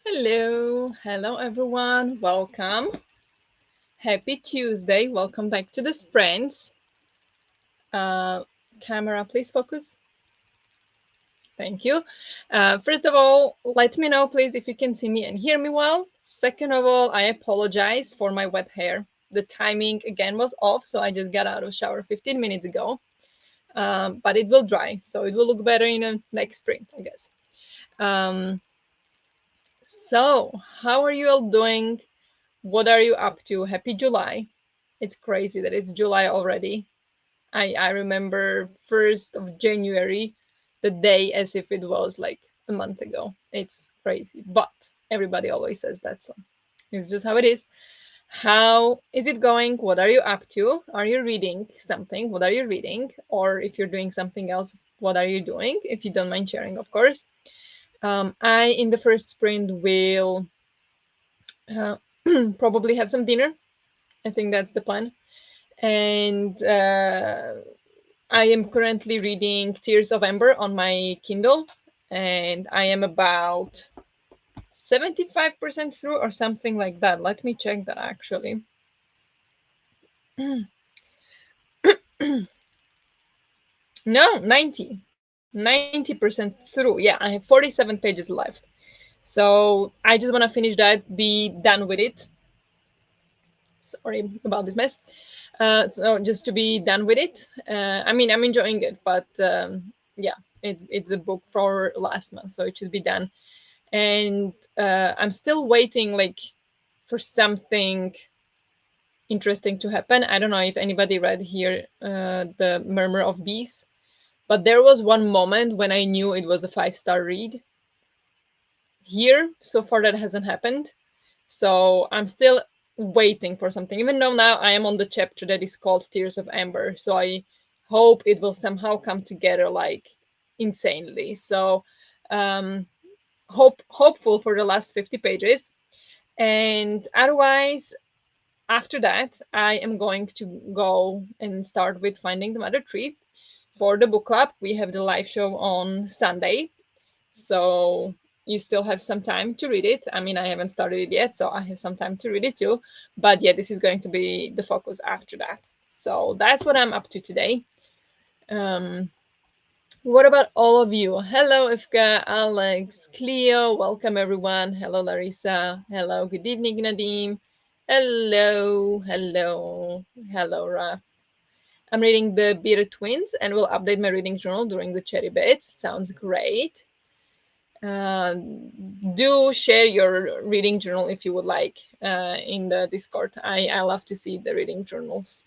Hello everyone. Welcome. Happy Tuesday. Welcome back to the Sprints. Camera, please focus. Thank you. First of all, let me know, please, if you can see me and hear me well. Second of all, I apologize for my wet hair. The timing again was off, so I just got out of the shower 15 minutes ago. But it will dry, so it will look better in the next sprint, I guess. So, how are you all doing? What are you up to? Happy July. It's crazy that it's July already. I remember 1st of January, the day as if it was like a month ago. It's crazy. But everybody always says that, so it's just how it is. How is it going? What are you up to? Are you reading something? What are you reading? Or if you're doing something else, what are you doing? If you don't mind sharing, of course. I, in the first sprint, will uh, probably have some dinner. I think that's the plan. And I am currently reading Tears of Amber on my Kindle, and I am about 75% through or something like that. Let me check that actually. No, 90% through. Yeah, I have 47 pages left. So I just want to finish that, be done with it. Sorry about this mess. So just to be done with it. I mean, I'm enjoying it, but yeah, it's a book for last month, so it should be done. And I'm still waiting, like, for something interesting to happen. I don't know if anybody read here the Murmur of Bees, but there was one moment when I knew it was a 5-star read. Here, so far, that hasn't happened. So I'm still waiting for something, even though now I am on the chapter that is called Tears of Amber. So I hope it will somehow come together like insanely. So hopeful for the last 50 pages. And otherwise, after that, I am going to go and start with Finding the Mother Tree. For the book club, we have the live show on Sunday. So you still have some time to read it. I mean, I haven't started it yet, so I have some time to read it too. But yeah, this is going to be the focus after that. So that's what I'm up to today. What about all of you? Hello, Ifka, Alex, Cleo. Welcome, everyone. Hello, Larissa. Hello, good evening, Nadim. Hello, Raf. I'm reading The Bearded Twins and will update my reading journal during the cherry bits. Sounds great. Do share your reading journal if you would like in the Discord. I love to see the reading journals.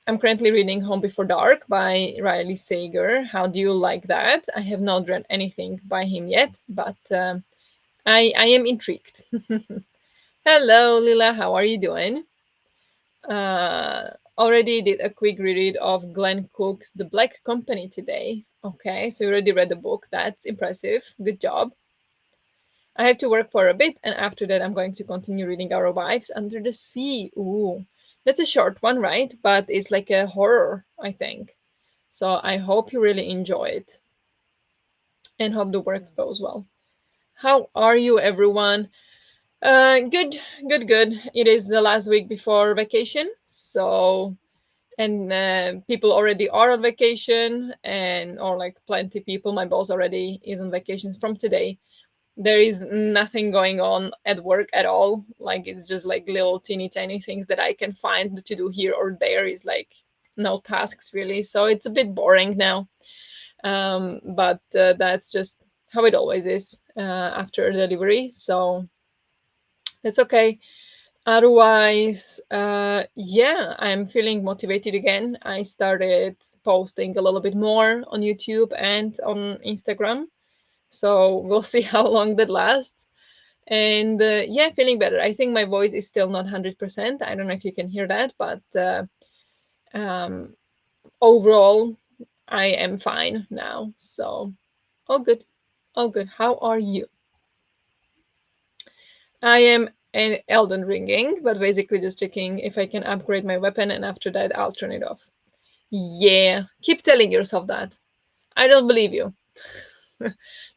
I'm currently reading Home Before Dark by Riley Sager. How do you like that? I have not read anything by him yet, but I am intrigued. Hello, Lila. How are you doing? Already did a quick reread of Glenn Cook's The Black Company today. Okay, so you already read the book. That's impressive. Good job. I have to work for a bit, and after that, I'm going to continue reading Our Wives Under the Sea. Ooh, that's a short one, right? But it's like a horror, I think. So I hope you really enjoy it and hope the work goes well. How are you, everyone? Good, good, good. It is the last week before vacation, so and people already are on vacation, and or like plenty people. My boss already is on vacation from today. There is nothing going on at work at all. Like it's just like little teeny tiny things that I can find to do here or there. Is like no tasks really, so it's a bit boring now. But that's just how it always is after delivery. So that's okay. Otherwise, yeah, I'm feeling motivated again. I started posting a little bit more on YouTube and on Instagram. So we'll see how long that lasts. And yeah, feeling better. I think my voice is still not 100%. I don't know if you can hear that, but um, overall, I am fine now. So all good. All good. How are you? I am an Elden Ringing, but basically just checking if I can upgrade my weapon, and after that, I'll turn it off. Yeah, keep telling yourself that. I don't believe you.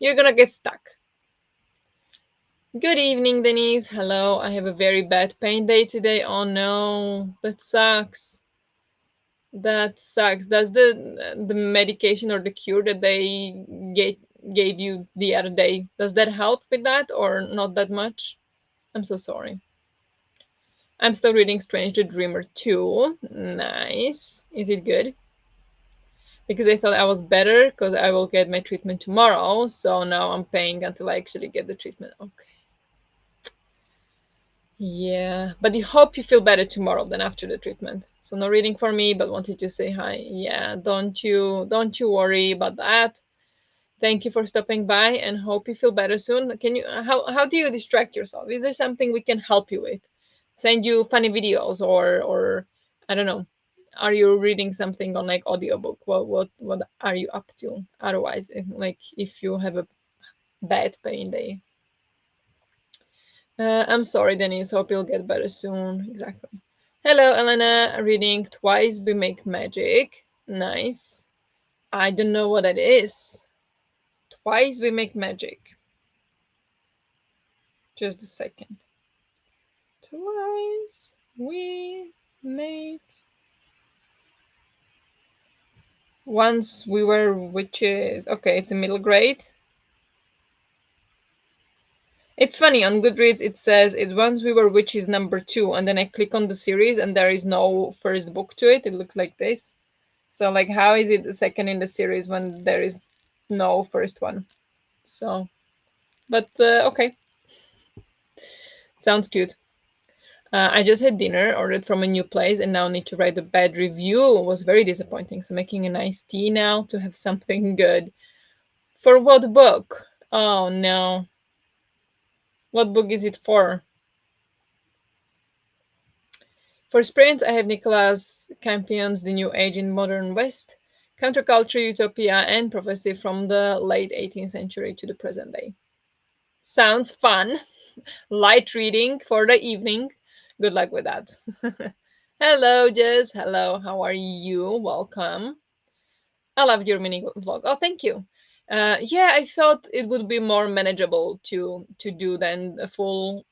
You're gonna get stuck. Good evening, Denise. Hello. I have a very bad pain day today. Oh no, that sucks. That sucks. Does the medication or the cure that they gave gave you the other day, does that help with that or not that much? I'm so sorry. I'm still reading Strange the Dreamer 2. Nice. Is it good? Because I thought I was better because I will get my treatment tomorrow. So now I'm paying until I actually get the treatment. Okay. Yeah, but I hope you feel better tomorrow than after the treatment. So no reading for me, but wanted to say hi. Yeah, don't you worry about that. Thank you for stopping by and hope you feel better soon. Can you how do you distract yourself? Is there something we can help you with? Send you funny videos or I don't know. Are you reading something on like audiobook? What are you up to? Otherwise, like if you have a bad pain day. I'm sorry, Denise. Hope you'll get better soon. Exactly. Hello, Elena. Reading Twice We Make Magic. Nice. I don't know what that is. Twice We Make Magic. Just a second. Twice we make. Once we were witches. Okay, it's a middle grade. It's funny, on Goodreads it says it's Once We Were Witches number 2, and then I click on the series and there is no first book to it. It looks like this. So, like, how is it the second in the series when there is no first one? So, but okay, sounds cute. I just had dinner, ordered from a new place, and now need to write a bad review. It was very disappointing. So, making a nice tea now to have something good. For what book? Oh no. What book is it for? For sprints, I have Nicholas Campion's The New Age in Modern West, counterculture, utopia, and prophecy from the late 18th century to the present day. Sounds fun. Light reading for the evening. Good luck with that. Hello, Jess. Hello, how are you? Welcome. I loved your mini vlog. Oh, thank you. Yeah, I thought it would be more manageable to do than a full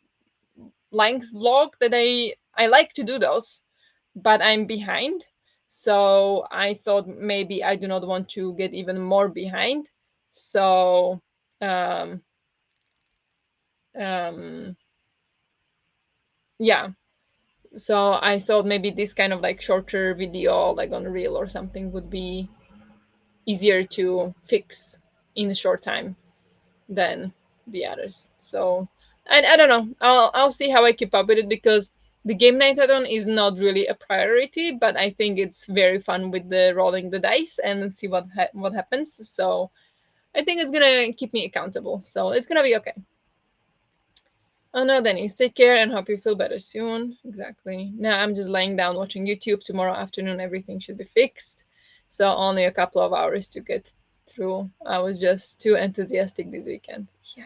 length vlog that I like to do those, but I'm behind. So I thought maybe I do not want to get even more behind. So um um yeah. So I thought maybe this kind of like shorter video like on reel or something would be easier to fix in a short time than the others. So I don't know. I'll see how I keep up with it because the game nightathon is not really a priority, but I think it's very fun with the rolling the dice and see what happens. So I think it's gonna keep me accountable. So it's gonna be okay. Oh no, Denise, take care and hope you feel better soon. Exactly. Now I'm just laying down watching YouTube. Tomorrow afternoon, everything should be fixed. So only a couple of hours to get through. I was just too enthusiastic this weekend. Yeah,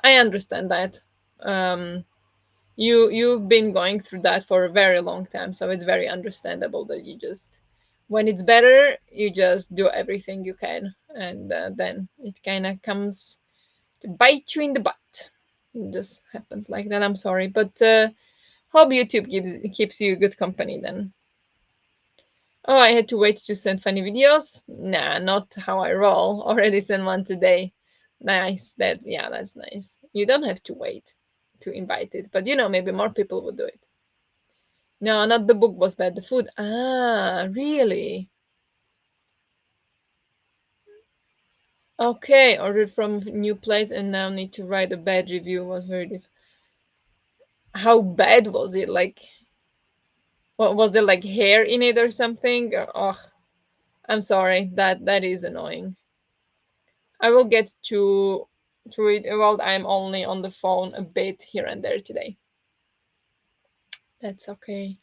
I understand that. Um, you've been going through that for a very long time, so it's very understandable that you just, when it's better, you just do everything you can, and then it kind of comes to bite you in the butt. It just happens like that. I'm sorry, but hope YouTube keeps you good company then. Oh, I had to wait to send funny videos. Nah, not how I roll. Already sent one today. Nice. That's nice. You don't have to wait to invite it, but maybe more people would do it. No, not the book was bad. The food. Ah, really? Okay, ordered from new place and now need to write a bad review. Was very How bad was it? Like, what was there like hair in it or something? Oh, I'm sorry. That is annoying. I will get to it while I'm only on the phone a bit here and there today. That's okay.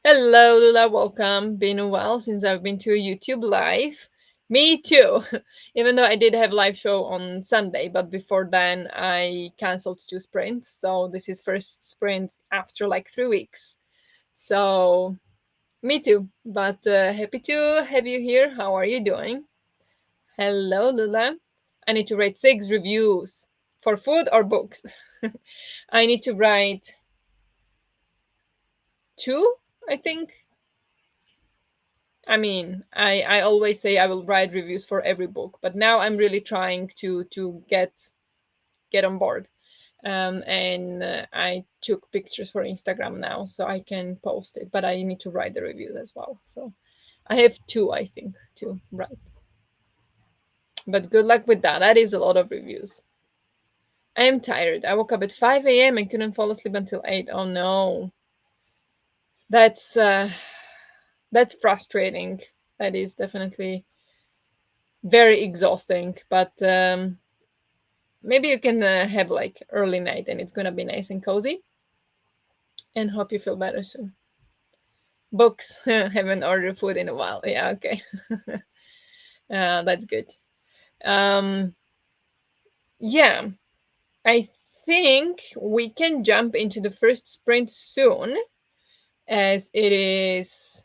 Hello, Lula. Welcome. Been a while since I've been to a YouTube live. Me too. Even though I did have live show on Sunday, but before then I canceled 2 sprints. So this is first sprint after like 3 weeks. So me too. But happy to have you here. How are you doing? Hello, Lula. I need to rate 6 reviews. For food or books? I need to write two, I think. I mean, I always say I will write reviews for every book, but now I'm really trying to get on board. And I took pictures for Instagram now, so I can post it. But I need to write the reviews as well. So I have two, I think, to write. But good luck with that. That is a lot of reviews. I am tired. I woke up at 5 a.m. and couldn't fall asleep until 8. Oh no. That's uh, that's frustrating. That is definitely very exhausting. But maybe you can have like early night and it's gonna be nice and cozy. And hope you feel better soon. Books. Haven't ordered food in a while. Yeah, okay. That's good. Um, yeah, I think we can jump into the first sprint soon, as it is,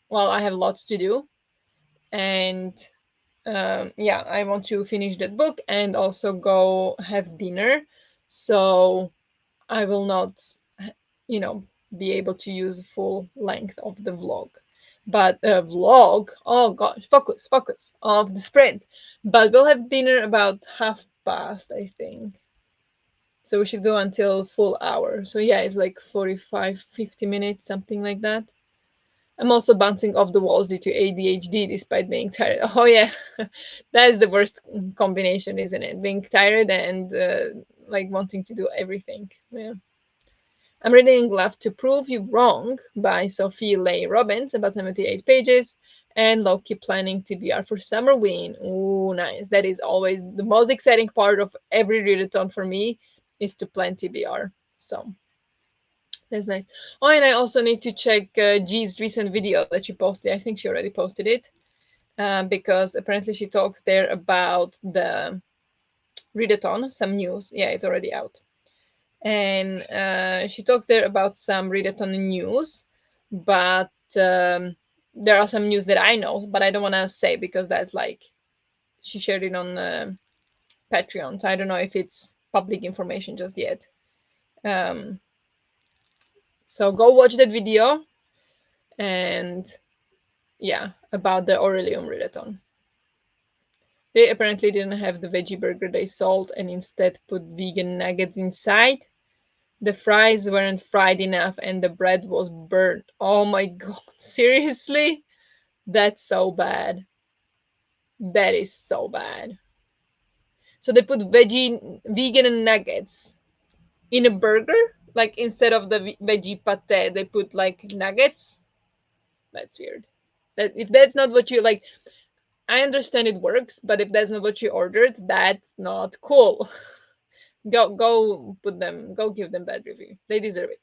well, I have lots to do. And yeah, I want to finish that book and also go have dinner. So I will not, you know, be able to use full length of the vlog. But vlog, oh gosh, focus of the sprint. But we'll have dinner about 1:30, I think. So we should go until full hour. So yeah, it's like 45, 50 minutes, something like that. I'm also bouncing off the walls due to ADHD despite being tired. Oh yeah, that is the worst combination, isn't it? Being tired and like wanting to do everything. Yeah. I'm reading Love to Prove You Wrong by Sophie Leigh Robbins, about 78 pages, and Loki planning TBR for Summer Win. Ooh, nice. That is always the most exciting part of every readathon for me, is to plan TBR. So that's nice. Oh, and I also need to check G's recent video that she posted. I think she already posted it, because apparently she talks there about the readathon, some news. Yeah, it's already out. And she talks there about some readathon news, but there are some news that I know, but I don't want to say because that's like she shared it on Patreon, so I don't know if it's public information just yet. Um, so go watch that video, and yeah, about the Aurelium readathon. They apparently didn't have the veggie burger they sold and instead put vegan nuggets inside. The fries weren't fried enough and the bread was burnt. Oh my god, seriously? That's so bad. That is so bad. So they put vegan nuggets in a burger? Like instead of the veggie pate, they put like nuggets? That's weird. That if that's not what you like, I understand it works, but if that's not what you ordered, that's not cool. Go give them bad review. They deserve it.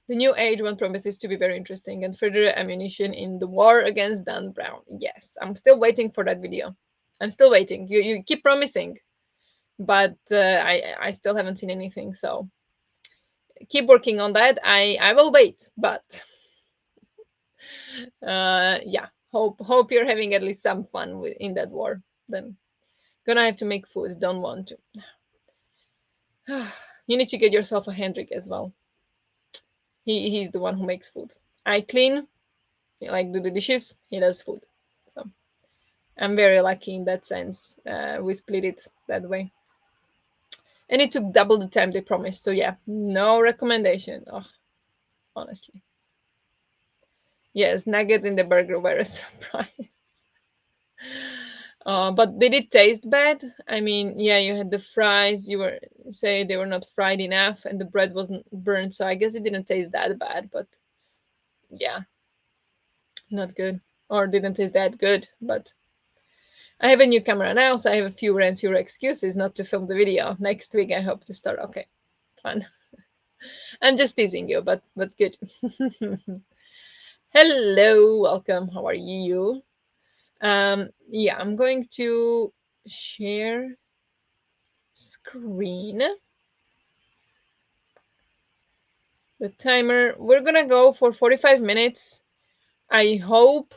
The new age one promises to be very interesting and further ammunition in the war against Dan Brown. Yes, I'm still waiting for that video. I'm still waiting. You keep promising, but I still haven't seen anything. So keep working on that. I will wait, but yeah. Hope you're having at least some fun in that war. Then gonna have to make food. Don't want to. You need to get yourself a Hendrik as well. He's the one who makes food. I clean, like do the dishes. He does food. So I'm very lucky in that sense. We split it that way. And it took double the time they promised. So yeah, no recommendation. Oh, honestly. Yes, nuggets in the burger were a surprise. But did it taste bad? I mean, yeah, you had the fries. You were say they were not fried enough, and the bread wasn't burnt. So I guess it didn't taste that bad. But yeah, not good, or didn't taste that good. But I have a new camera now, so I have fewer and fewer excuses not to film the video. Next week, I hope to start. Okay, fun. I'm just teasing you, but good. Hello, welcome. How are you? Yeah, I'm going to share screen. The timer. We're gonna go for 45 minutes. I hope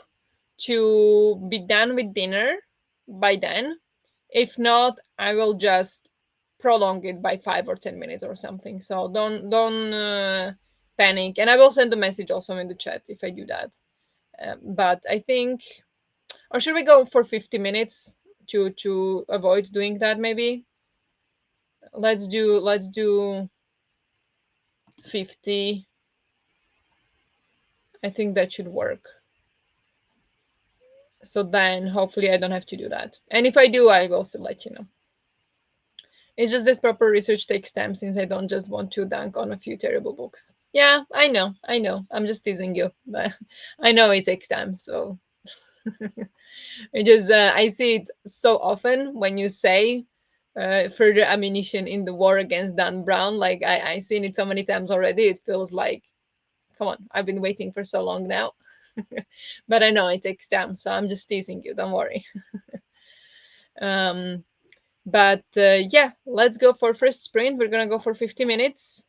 to be done with dinner by then. If not, I will just prolong it by 5 or 10 minutes or something. So don't panic, and I will send the message also in the chat if I do that. But I think, or should we go for 50 minutes to avoid doing that? Maybe let's do 50. I think that should work. So then hopefully I don't have to do that. And if I do, I will still let you know. It's just that proper research takes time since I don't just want to dunk on a few terrible books. Yeah, I know, I know. I'm just teasing you. But I know it takes time, so it just I see it so often when you say further ammunition in the war against Dan Brown. Like I've seen it so many times already. It feels like, come on, I've been waiting for so long now. But I know it takes time, so I'm just teasing you. Don't worry. um, but yeah, let's go for first sprint. We're gonna go for 50 minutes,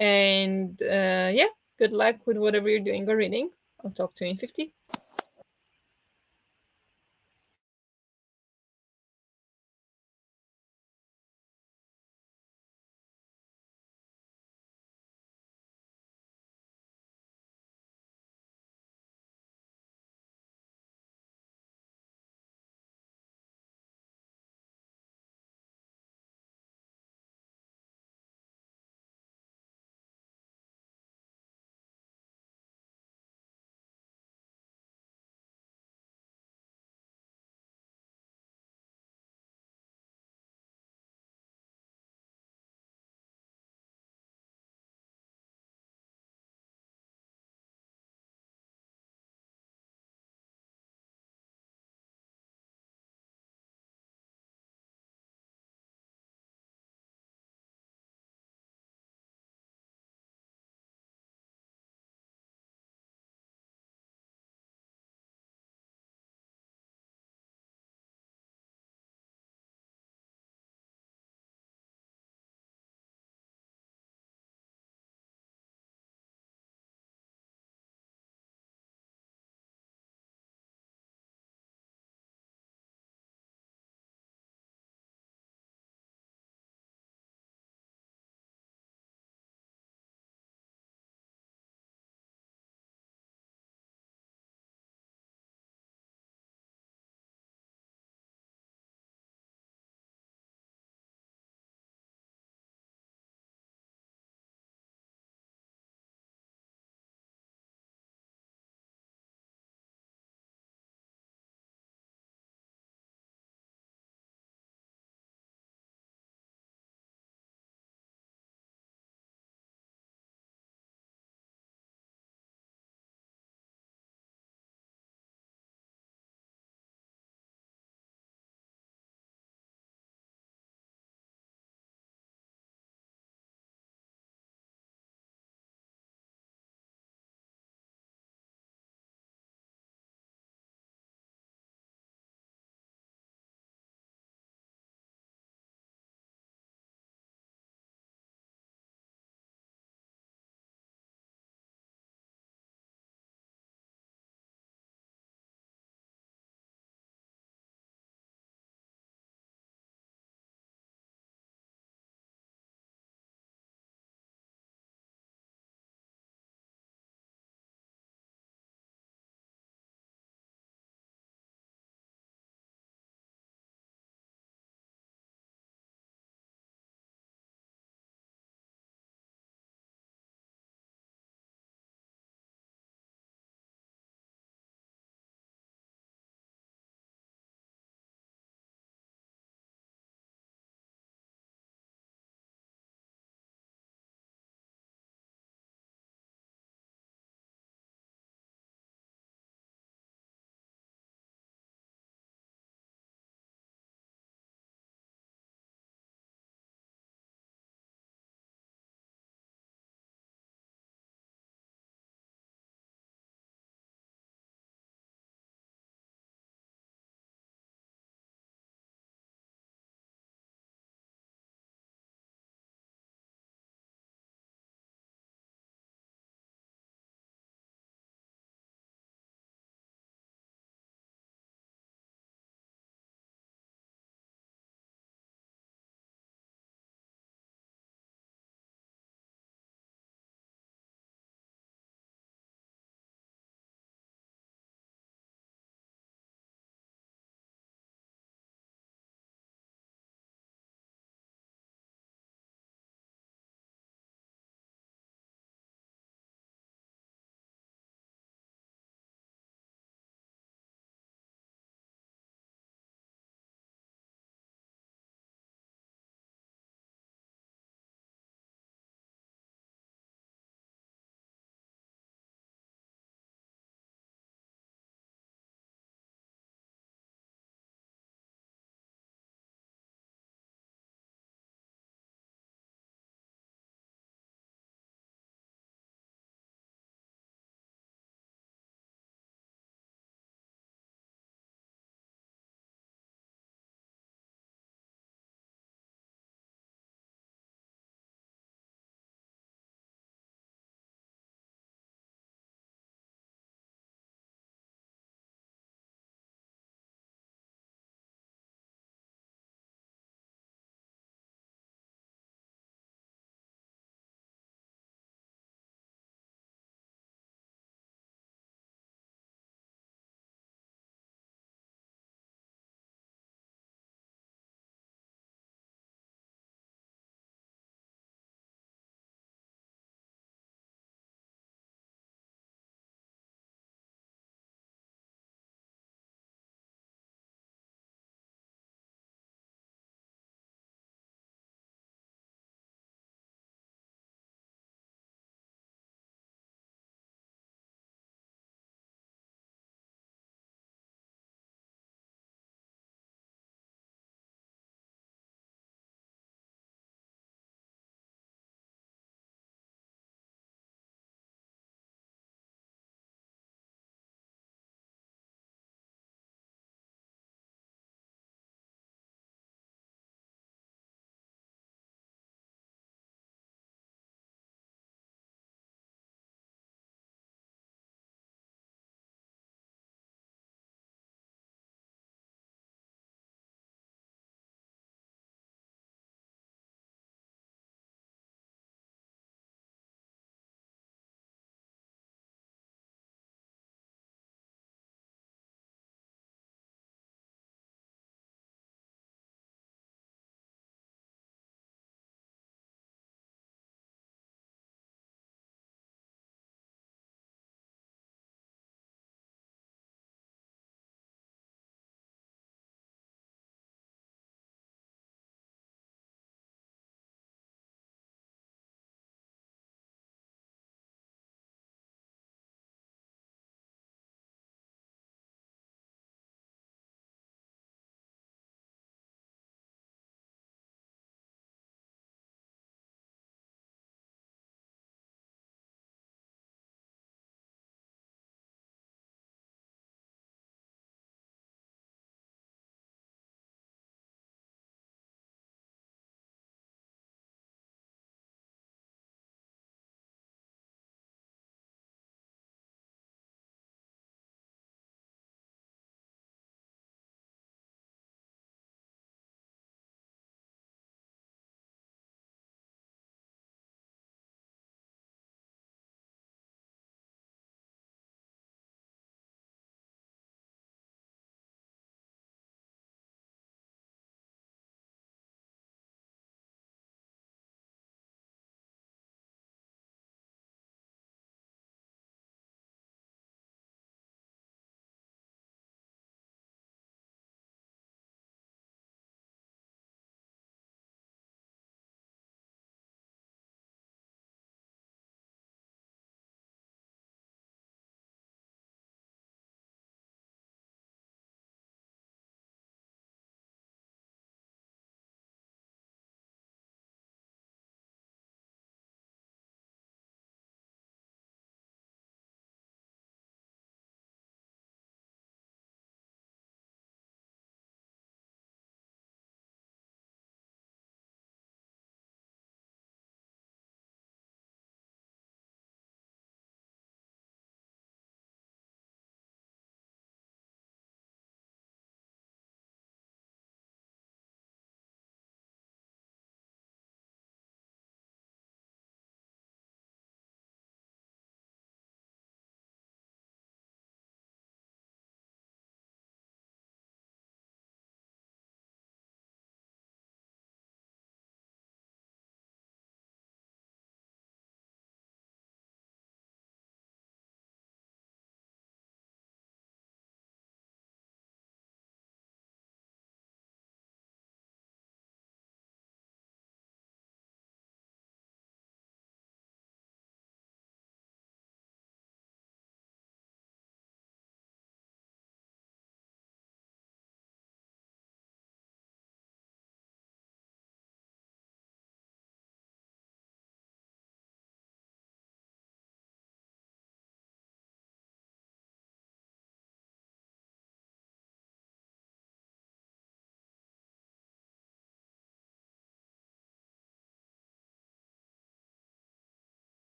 and yeah, good luck with whatever you're doing or reading. I'll talk to you in 50.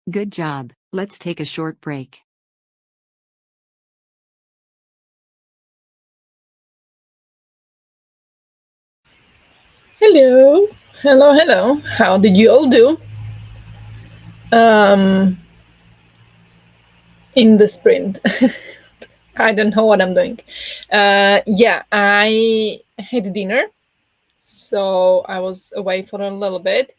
Good job. Let's take a short break. Hello, hello, hello. How did you all do? Um, in the sprint. I don't know what I'm doing. Yeah, I had dinner, so I was away for a little bit,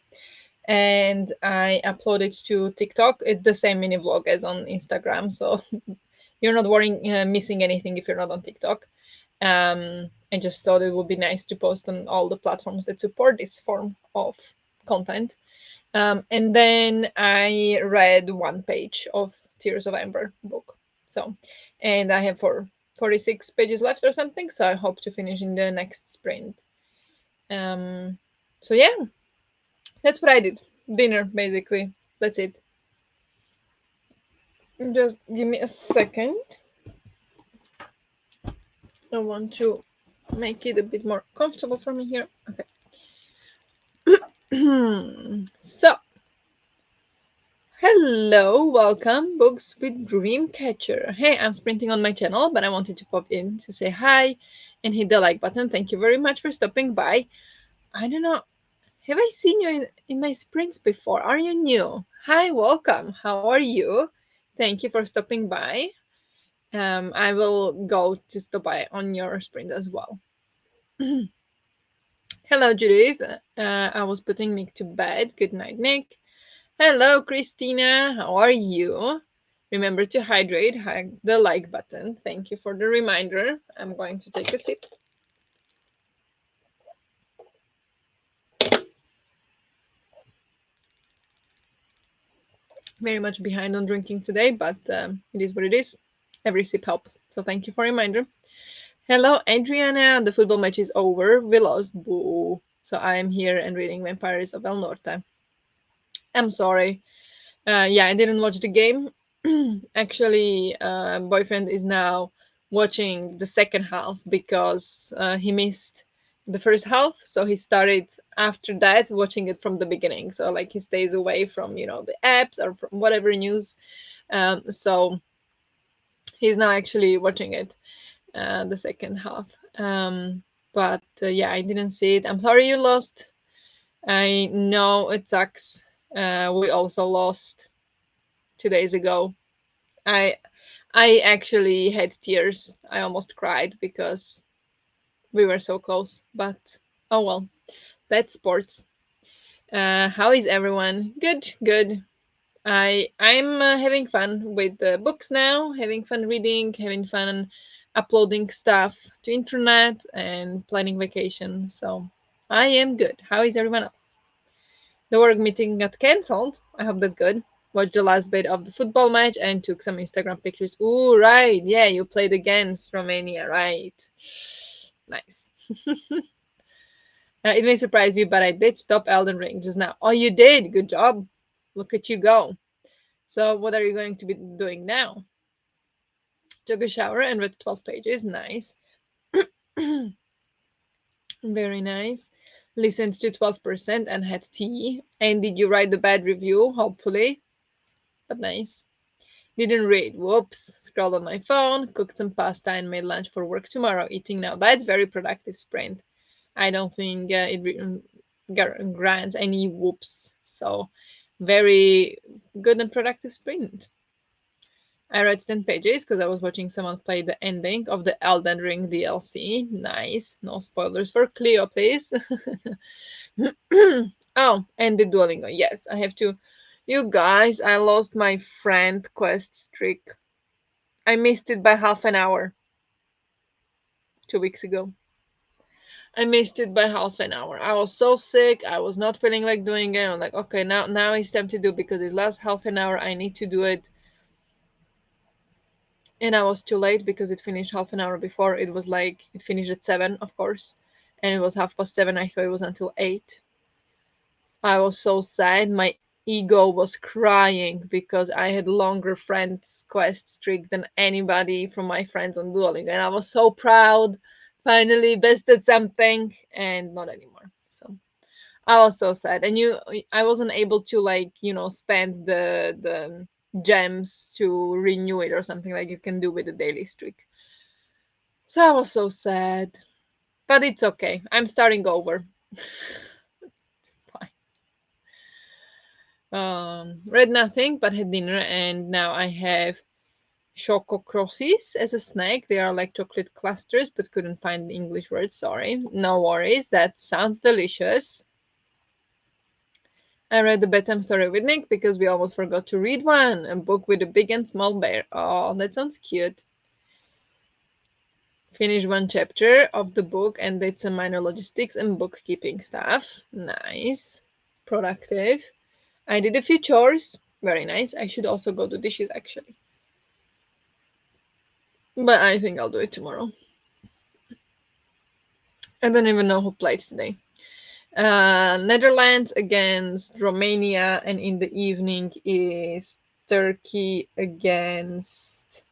and I uploaded to TikTok. It's the same mini vlog as on Instagram, so you're not worrying missing anything if you're not on TikTok. I just thought it would be nice to post on all the platforms that support this form of content. And then I read one page of Tears of Amber book. So, and I have 46 pages left or something. So I hope to finish in the next sprint. Um, so yeah, that's what I did. Dinner, basically. That's it. Just give me a second. I want to make it a bit more comfortable for me here. Okay. So, hello, welcome, Books with Dreamcatcher. Hey, I'm sprinting on my channel, but I wanted to pop in to say hi and hit the like button. Thank you very much for stopping by. I don't know, have I seen you in my sprints before? Are you new? Hi, welcome. How are you? Thank you for stopping by. I will go to stop by on your sprint as well. Hello, Judith. I was putting Nick to bed. Good night, Nick. Hello, Christina. How are you? Remember to hydrate, hug the like button. Thank you for the reminder. I'm going to take a sip. Very much behind on drinking today, but it is what it is. Every sip helps. So thank you for a reminder. Hello, Adriana. The football match is over. We lost. Boo. So I am here and reading Vampires of El Norte. I'm sorry. Yeah, I didn't watch the game. Actually, boyfriend is now watching the second half because he missed the first half, so he started after that watching it from the beginning. So like he stays away from the apps or from whatever news. So he's now actually watching it the second half. But yeah, I didn't see it. I'm sorry you lost. I know it sucks. We also lost 2 days ago. I I actually had tears. I almost cried because we were so close. But oh well, that's sports. How is everyone? Good, good. I'm having fun with the books now. Having fun reading. Having fun uploading stuff to internet and planning vacation. So I am good. How is everyone else? The work meeting got cancelled. I hope that's good. Watched the last bit of the football match and took some Instagram pictures. Ooh, right. Yeah, you played against Romania, right? Nice. It may surprise you, but I did stop Elden Ring just now. Oh, you did? Good job. Look at you go. So, what are you going to be doing now? Took a shower and read 12 pages. Nice. Very nice. Listened to 12% and had tea. And did you write the bad review? Hopefully. But nice. Didn't read. Whoops. Scrolled on my phone, cooked some pasta, and made lunch for work tomorrow. Eating now. That's very productive sprint. I don't think grants any whoops. So, very good and productive sprint. I read 10 pages because I was watching someone play the ending of the Elden Ring DLC. Nice. No spoilers for Cleo, please. Oh, and the Duolingo. Yes, I have to. You guys, I lost my friend quest streak. I missed it by half an hour 2 weeks ago. I missed it by half an hour. I was so sick. I was not feeling like doing it. I'm like, okay, now it's time to do because it lasts half an hour. I need to do it. And I was too late because it finished half an hour before. It was like it finished at 7, of course, and it was 7:30. I thought it was until 8. I was so sad. My ego was crying because I had longer friends quest streak than anybody from my friends on Duolingo, and I was so proud. Finally bested something, and not anymore. So I was so sad, and I wasn't able to, like, spend the gems to renew it or something like you can do with the daily streak. So I was so sad, but it's okay. I'm starting over. Fine. Read nothing but had dinner, and now I have choco crosses as a snack. They are like chocolate clusters, but couldn't find the English word. Sorry. No worries. That sounds delicious. I read the bedtime story with Nick because we almost forgot to read one. A book with a big and small bear. Oh, that sounds cute. Finished one chapter of the book and did some minor logistics and bookkeeping stuff. Nice. Productive. I did a few chores. Very nice. I should also go do dishes actually. But I think I'll do it tomorrow. I don't even know who played today. Netherlands against Romania, and in the evening is Turkey against.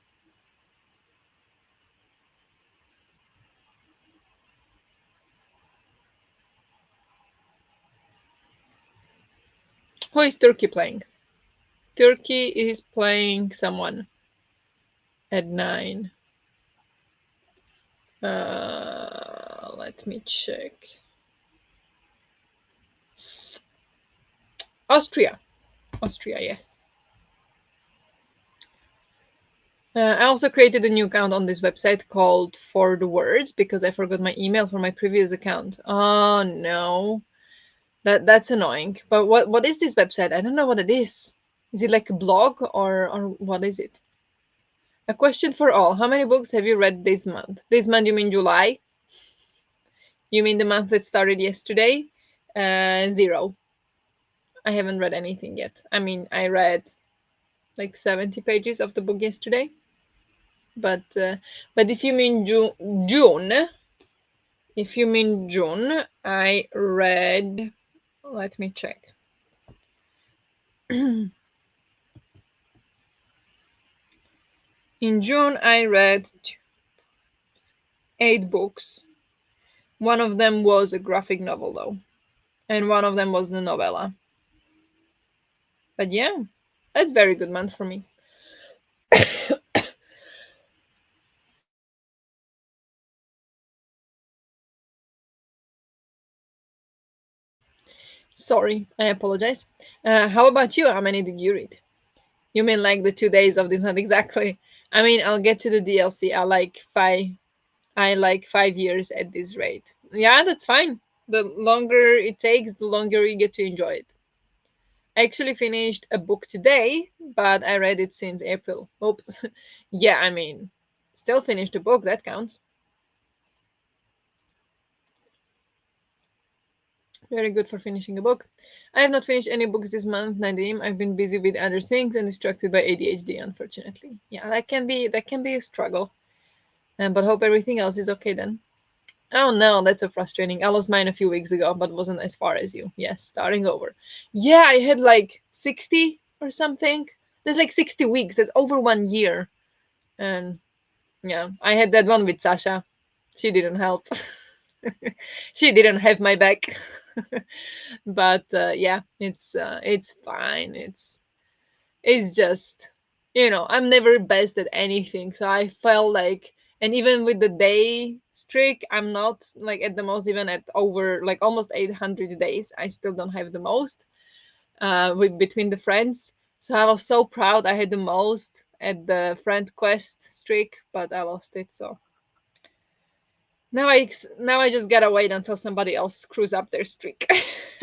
Who is Turkey playing? Turkey is playing someone at 9. Let me check. Austria. Austria, yes. I also created a new account on this website called For the Words because I forgot my email for my previous account. Oh no. That's annoying. But what is this website? I don't know what it is. Is it like a blog or what is it? A question for all. How many books have you read this month? This month you mean July? You mean the month that started yesterday? 0. I haven't read anything yet. I mean, I read like 70 pages of the book yesterday. But if you mean June, if you mean June, I read. Let me check. In June, I read 8 books. One of them was a graphic novel, though, and one of them was the novella. But yeah, that's very good month for me. Sorry, I apologize. How about you? How many did you read? You mean like the 2 days of this month exactly? I mean, I'll get to the DLC. I like 5 years at this rate. Yeah, that's fine. The longer it takes, the longer you get to enjoy it. I actually finished a book today, but I read it since April. Oops. Yeah, I mean, still finished a book. That counts. Very good for finishing a book. I have not finished any books this month, Nadim. I've been busy with other things and distracted by ADHD, unfortunately. Yeah, that can be a struggle. But hope everything else is okay then. Oh no, that's so frustrating. I lost mine a few weeks ago, but wasn't as far as you. Yes, starting over. Yeah, I had like 60 or something. There's like 60 weeks. That's over 1 year. And yeah, I had that one with Sasha. She didn't help. She didn't have my back. But yeah, it's fine. It's just, I'm never best at anything, so I felt like, and even with the day streak, I'm not like at the most, even at over like almost 800 days, I still don't have the most with between the friends. So I was so proud I had the most at the friend quest streak, but I lost it. So now I just gotta wait until somebody else screws up their streak.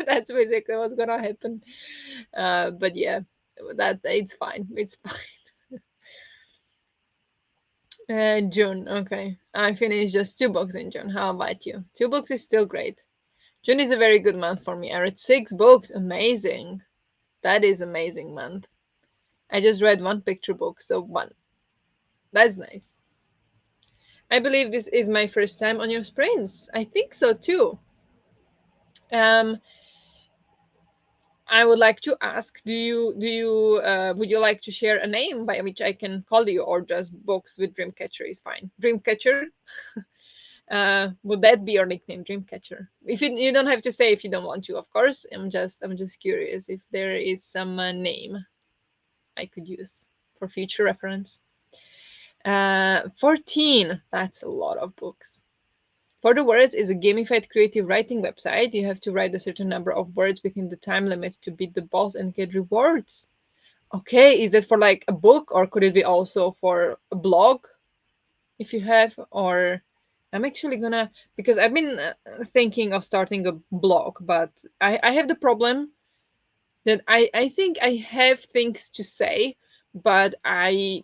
That's basically what's gonna happen. But yeah, that it's fine. It's fine. June. Okay, I finished just 2 books in June. How about you? 2 books is still great. June is a very good month for me. I read 6 books. Amazing. That is amazing month. I just read one picture book, so one. That's nice. I believe this is my first time on your sprints. I think so too. Um, I would like to ask, would you like to share a name by which I can call you, or just books with Dreamcatcher is fine? Dreamcatcher. Would that be your nickname, Dreamcatcher? If you don't have to say if you don't want to, of course. I'm just curious if there is some name I could use for future reference. 14. That's a lot of books. For the Words is a gamified creative writing website. You have to write a certain number of words within the time limit to beat the boss and get rewards. Okay, is it for like a book or could it be also for a blog if you have? Or I'm actually gonna, because I've been thinking of starting a blog, but I have the problem that I think I have things to say, but I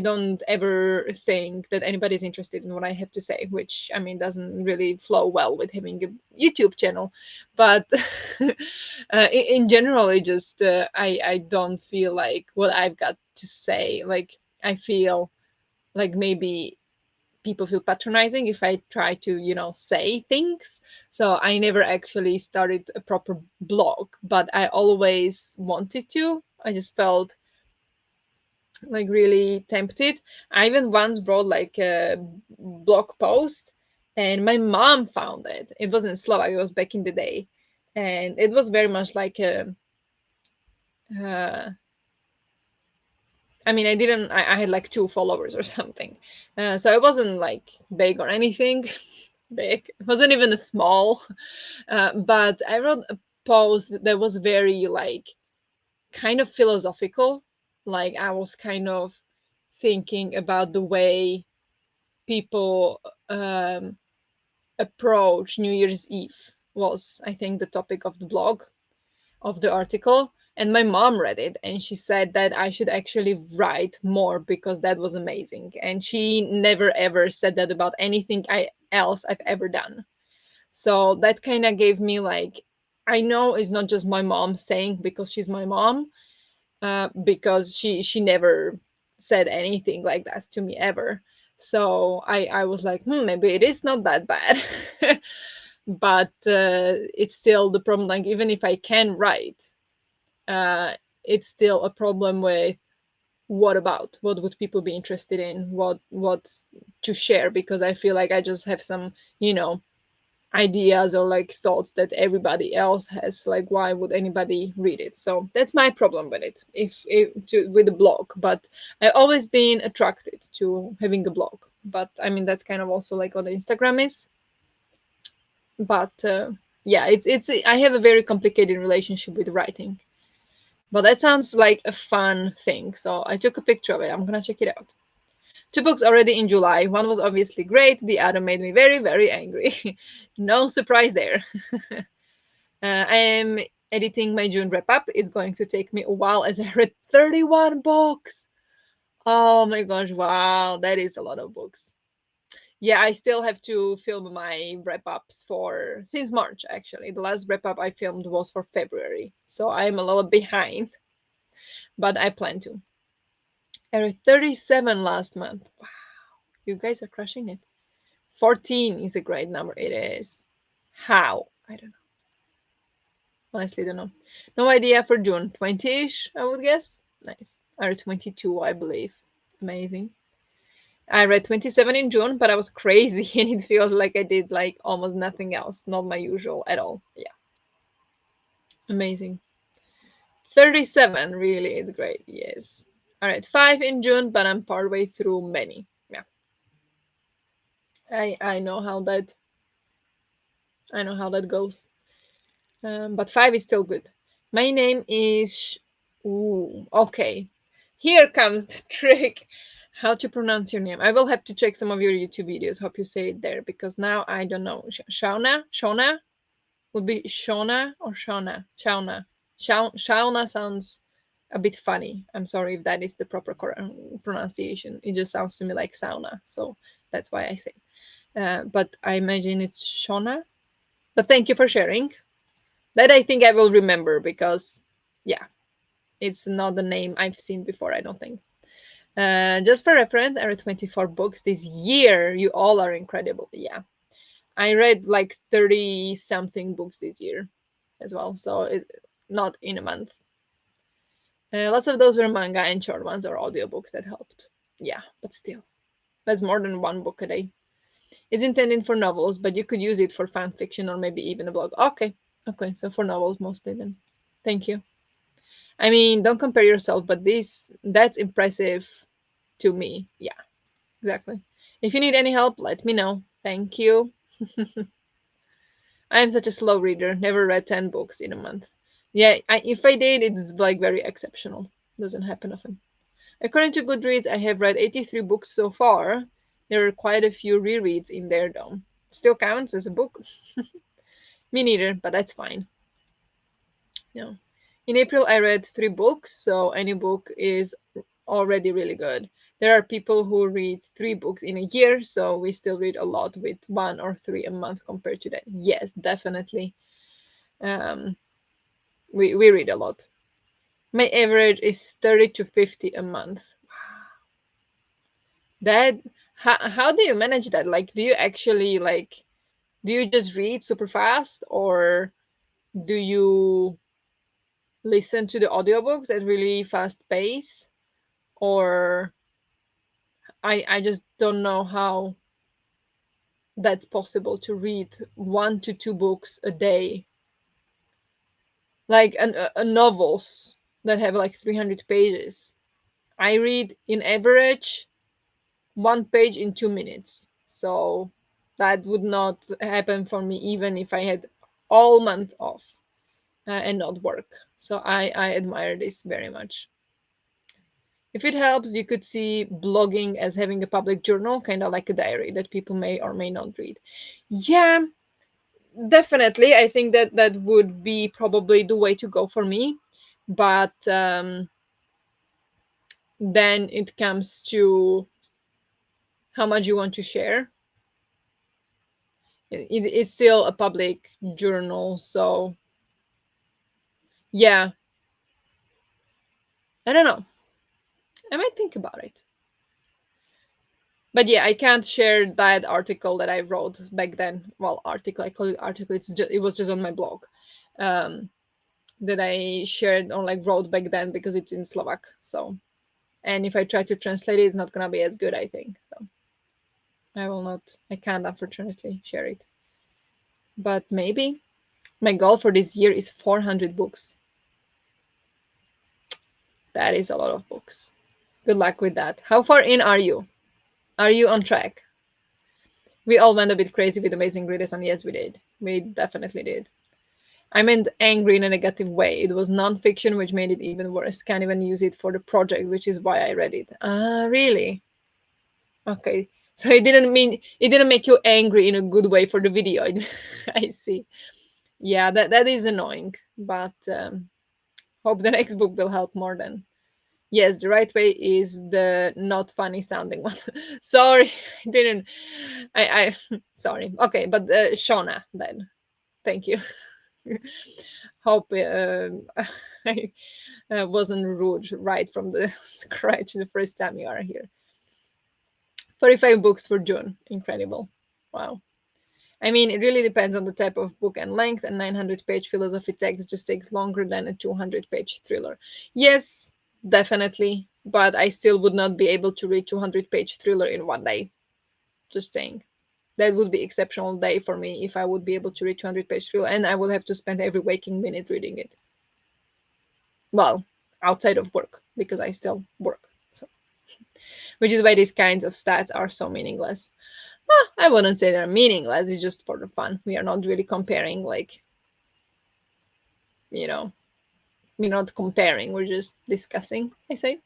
don't ever think that anybody's interested in what I have to say, which I mean doesn't really flow well with having a YouTube channel. But in general, it just I don't feel like what I've got to say. Like I feel like maybe people feel patronizing if I try to, say things. So I never actually started a proper blog, but I always wanted to. I just felt like really tempted. I even once wrote like a blog post and my mom found it. It was in Slovak, it was back in the day. And it was very much like uh, I mean, I had like 2 followers or something. So it wasn't like big or anything big. It wasn't even a small. But I wrote a post that was very like kind of philosophical. Like I was kind of thinking about the way people approach New Year's Eve was, I think, the topic of the blog of the article. And my mom read it and she said that I should actually write more because that was amazing. And she never ever said that about anything else I've ever done. So that kind of gave me like, I know it's not just my mom saying because she's my mom, because she never said anything like that to me ever. So I was like, maybe it is not that bad. But it's still the problem. Like even if I can write, uh, it's still a problem with what would people be interested in, what to share, because I feel like I just have some, ideas or like thoughts that everybody else has. Like why would anybody read it? So that's my problem with it, with the blog. But I've always been attracted to having a blog, but I mean that's kind of also like what Instagram is. But yeah, it's I have a very complicated relationship with writing. But that sounds like a fun thing. So I took a picture of it. I'm gonna check it out. 2 books already in July. One was obviously great. The other made me very, very angry. No surprise there. I am editing my June wrap up. It's going to take me a while as I read 31 books. Oh my gosh, wow, that is a lot of books. Yeah, I still have to film my wrap ups for since March actually. The last wrap up I filmed was for February. So I'm a little behind, but I plan to. I read 37 last month. Wow, you guys are crushing it. 14 is a great number. It is. How? I don't know. Honestly, don't know. No idea for June. 20-ish, I would guess. Nice. I read 22, I believe. Amazing. I read 27 in June, but I was crazy and it feels like I did like almost nothing else. Not my usual at all. Yeah. Amazing. 37 really is great. Yes. All right. 5 in June, but I'm partway through many. Yeah. I know how that goes. But 5 is still good. My name is. Ooh, okay. Here comes the trick. How to pronounce your name. I will have to check some of your YouTube videos. Hope you say it there because now I don't know. Shauna? Shona? Would be Shona or Shauna? Shauna. Shauna sounds a bit funny. I'm sorry if that is the proper pronunciation. It just sounds to me like sauna. So that's why I say. But I imagine it's Shona. But thank you for sharing. That I think I will remember because, yeah, it's not a name I've seen before, I don't think. Just for reference, I read 24 books this year. You all are incredible. Yeah. I read like 30 something books this year as well. So not in a month. Lots of those were manga and short ones or audiobooks that helped. Yeah, but still, that's more than one book a day. It's intended for novels, but you could use it for fan fiction or maybe even a blog. Okay, okay, so for novels mostly then. Thank you. I mean, don't compare yourself, but that's impressive to me. Yeah, exactly. If you need any help, let me know. Thank you. I am such a slow reader. Never read 10 books in a month. Yeah, if I did, it's like very exceptional. Doesn't happen often. According to Goodreads, I have read 83 books so far. There are quite a few rereads in there, though. Still counts as a book. Me neither, but that's fine. Yeah. In April, I read 3 books, so any book is already really good. There are people who read 3 books in a year, so we still read a lot with 1 or 3 a month compared to that. Yes, definitely. Um, we read a lot. My average is 30 to 50 a month. That how do you manage that? Like, do you actually like do you just read super fast, or do you listen to the audiobooks at really fast pace, or I just don't know how that's possible to read 1 to 2 books a day, like novels that have like 300 pages. I read in average 1 page in 2 minutes. So that would not happen for me even if I had all month off and not work. So I admire this very much. If it helps, you could see blogging as having a public journal, kind of like a diary that people may or may not read. Yeah, definitely. I think that that would be probably the way to go for me. But then it comes to how much you want to share. It's still a public journal, so yeah, I don't know. I might think about it. But yeah, I can't share that article that I wrote back then. Well, article, I call it article. It was just on my blog um, that I shared or like wrote back then because it's in Slovak. So, and if I try to translate it, it's not gonna be as good, I think. So I will not. I can't unfortunately share it. But maybe my goal for this year is 400 books. That is a lot of books. Good luck with that. How far in are you? Are you on track? We all went a bit crazy with Amazing Readathon. Yes, we did. We definitely did. I meant angry in a negative way. It was non-fiction, which made it even worse. Can't even use it for the project, which is why I read it. Ah, really? Okay. So it didn't make you angry in a good way for the video. I see. Yeah, that is annoying, but hope the next book will help more then. Yes, the right way is the not funny sounding one. Sorry, I didn't. I sorry. Okay, but Shauna then. Thank you. Hope I wasn't rude right from the scratch the first time you are here. 45 books for June. Incredible. Wow. I mean, it really depends on the type of book and length. A 900-page philosophy text just takes longer than a 200-page thriller. Yes, definitely, but I still would not be able to read 200-page thriller in one day. Just saying. That would be exceptional day for me if I would be able to read 200-page thriller, and I would have to spend every waking minute reading it. Well, outside of work, because I still work. So, which is why these kinds of stats are so meaningless. I wouldn't say they're meaningless. It's just for the fun. We are not really comparing, like, you know, we're not comparing. We're just discussing, I say.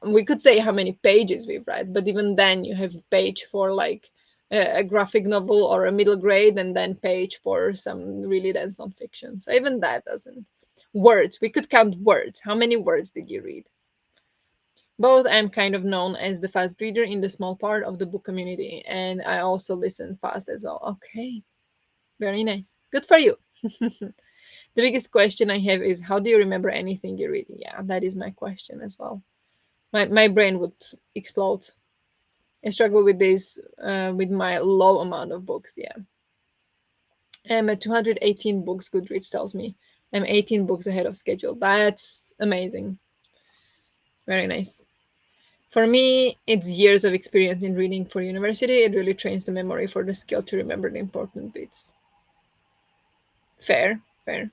We could say how many pages we've read, but even then, you have page for like a graphic novel or a middle grade, and then page for some really dense nonfiction. So even that doesn't. Words. We could count words. How many words did you read? Both. I'm kind of known as the fast reader in the small part of the book community, and I also listen fast as well. Okay, very nice. Good for you. The biggest question I have is how do you remember anything you read? Yeah, that is my question as well. My brain would explode. I struggle with this with my low amount of books. Yeah, I'm at 218 books. Goodreads tells me I'm 18 books ahead of schedule. That's amazing. Very nice. For me, it's years of experience in reading for university. It really trains the memory for the skill to remember the important bits. Fair, fair.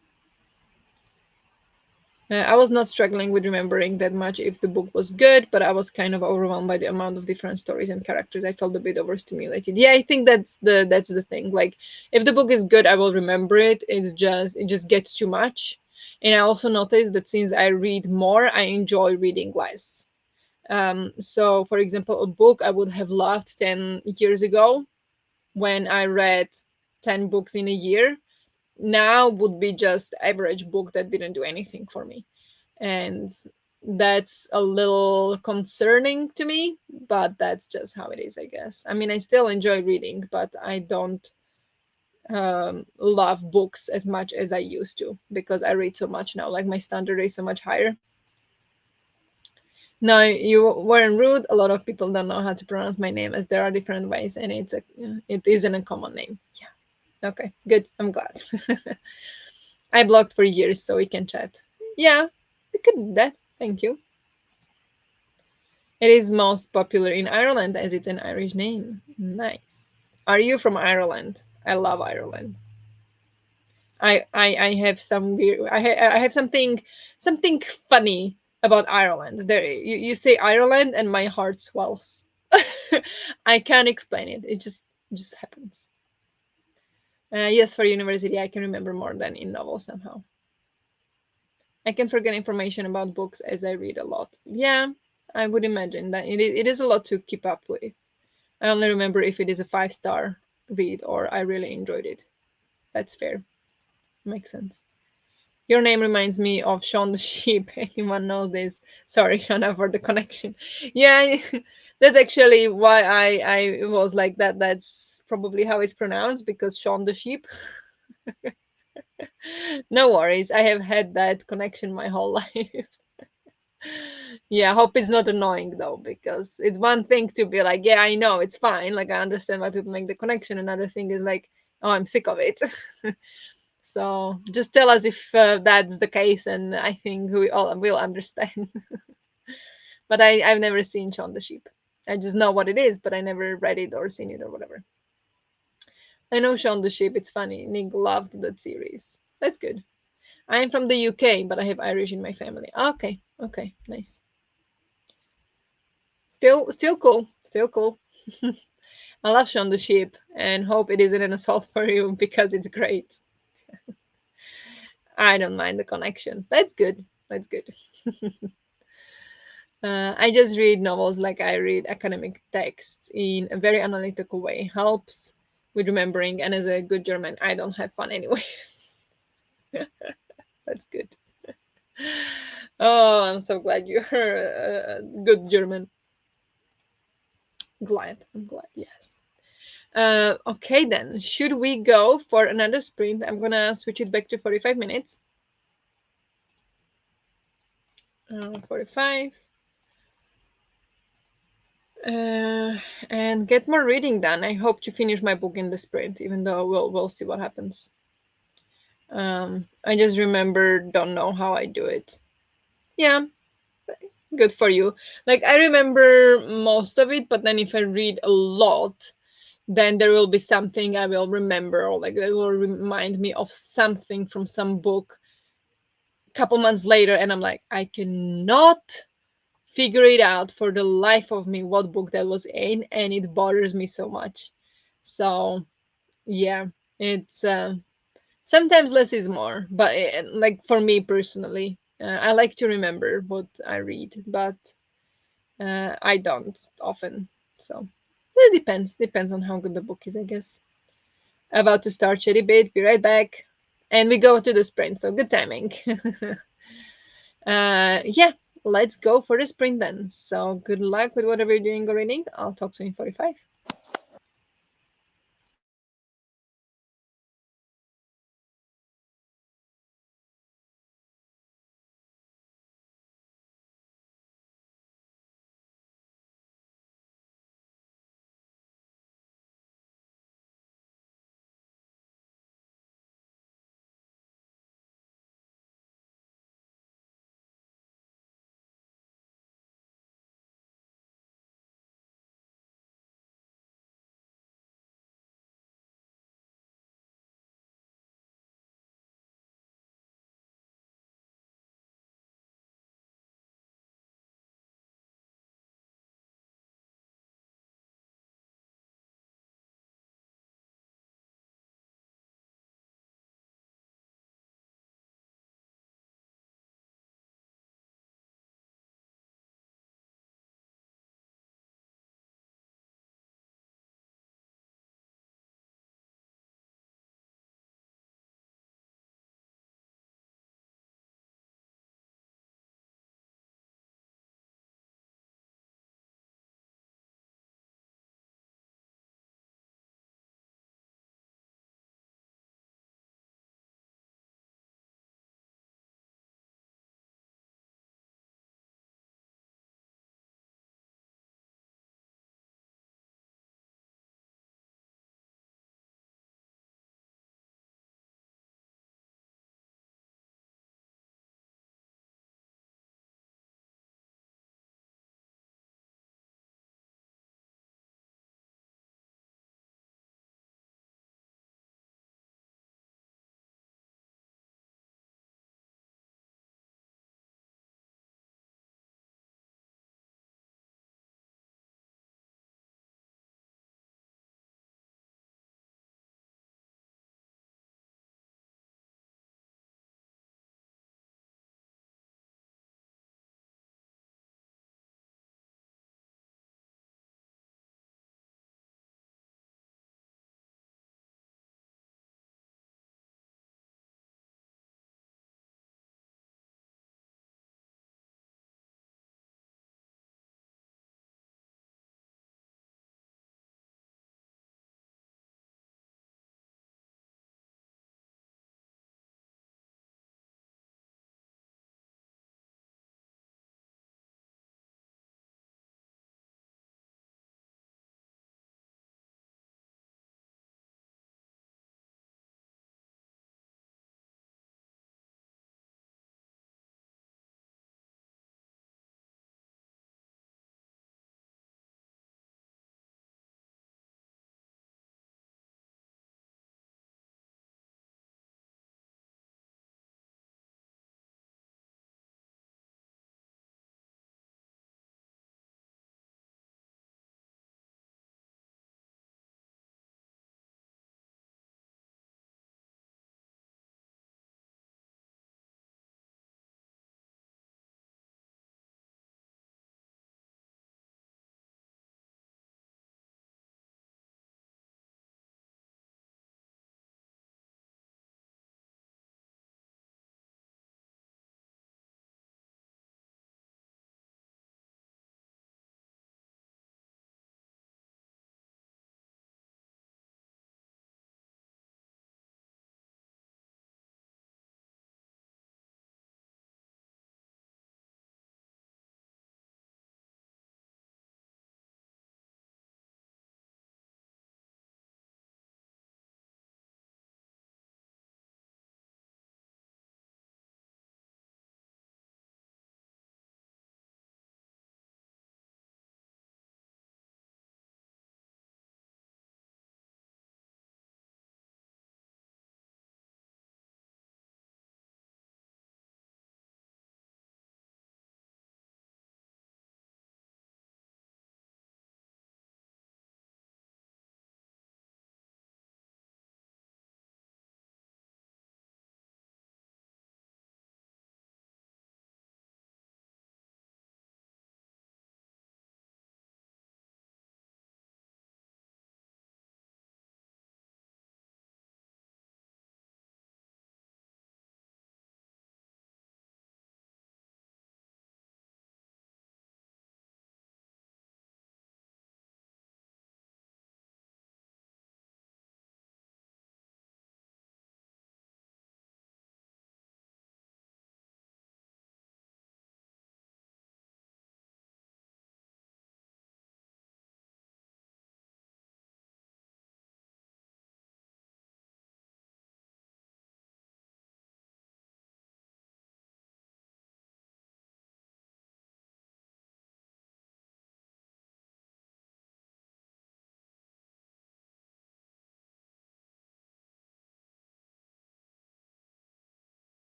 I was not struggling with remembering that much if the book was good, but I was kind of overwhelmed by the amount of different stories and characters. I felt a bit overstimulated. Yeah, I think that's the thing. Like, if the book is good, I will remember it. It just gets too much. And I also noticed that since I read more, I enjoy reading less. So, for example, a book I would have loved 10 years ago when I read 10 books in a year now would be just average book that didn't do anything for me, and that's a little concerning to me, but that's just how it is, I guess. I mean, I still enjoy reading, but I don't love books as much as I used to because I read so much now. Like, my standard is so much higher. No, you weren't rude. A lot of people don't know how to pronounce my name, as there are different ways, and it isn't a common name. Yeah. Okay. Good. I'm glad. I blocked for years so we can chat. Yeah, we could do that. Thank you. It is most popular in Ireland as it's an Irish name. Nice. Are you from Ireland? I love Ireland. I have some weird. I have something funny about Ireland. There, you say Ireland and my heart swells. I can't explain it. It just happens. Yes, for university, I can remember more than in novels somehow. I can forget information about books as I read a lot. Yeah, I would imagine that it is a lot to keep up with. I only remember if it is a 5-star read or I really enjoyed it. That's fair. Makes sense. Your name reminds me of Shaun the Sheep. Anyone knows this? Sorry, Shauna, for the connection. Yeah, that's actually why I was like that. That's probably how it's pronounced because Shaun the Sheep. No worries. I have had that connection my whole life. Yeah, I hope it's not annoying though, because it's one thing to be like, yeah, I know it's fine. Like, I understand why people make the connection. Another thing is like, oh, I'm sick of it. So just tell us if that's the case, and I think we all will understand. But I've never seen Shaun the Sheep. I just know what it is, but I never read it or seen it or whatever. I know Shaun the Sheep. It's funny. Nick loved that series. That's good. I'm from the UK, but I have Irish in my family. Okay, okay, nice. Still cool. Still cool. I love Shaun the Sheep and hope it isn't an assault for you because it's great. I don't mind the connection. That's good. That's good. I just read novels like I read academic texts in a very analytical way. Helps with remembering, and as a good German, I don't have fun anyways. That's good. Oh, I'm so glad you're a good German. Glad. I'm glad. Yes. Okay, then. Should we go for another sprint? I'm gonna switch it back to 45 minutes. 45. Uh, and get more reading done. I hope to finish my book in the sprint, even though we'll see what happens. I just remember, don't know how I do it. Yeah, good for you. Like, I remember most of it, but then if I read a lot, then there will be something I will remember, or like it will remind me of something from some book a couple months later, and I'm like, I cannot figure it out for the life of me what book that was in, and it bothers me so much. So yeah, it's sometimes less is more, but like for me personally, I like to remember what I read, but I don't often. So it depends on how good the book is, I guess. About to start shady bit. Be right back, and we go to the sprint. So good timing. Yeah, let's go for the sprint then. So good luck with whatever you're doing or reading. I'll talk to you in 45.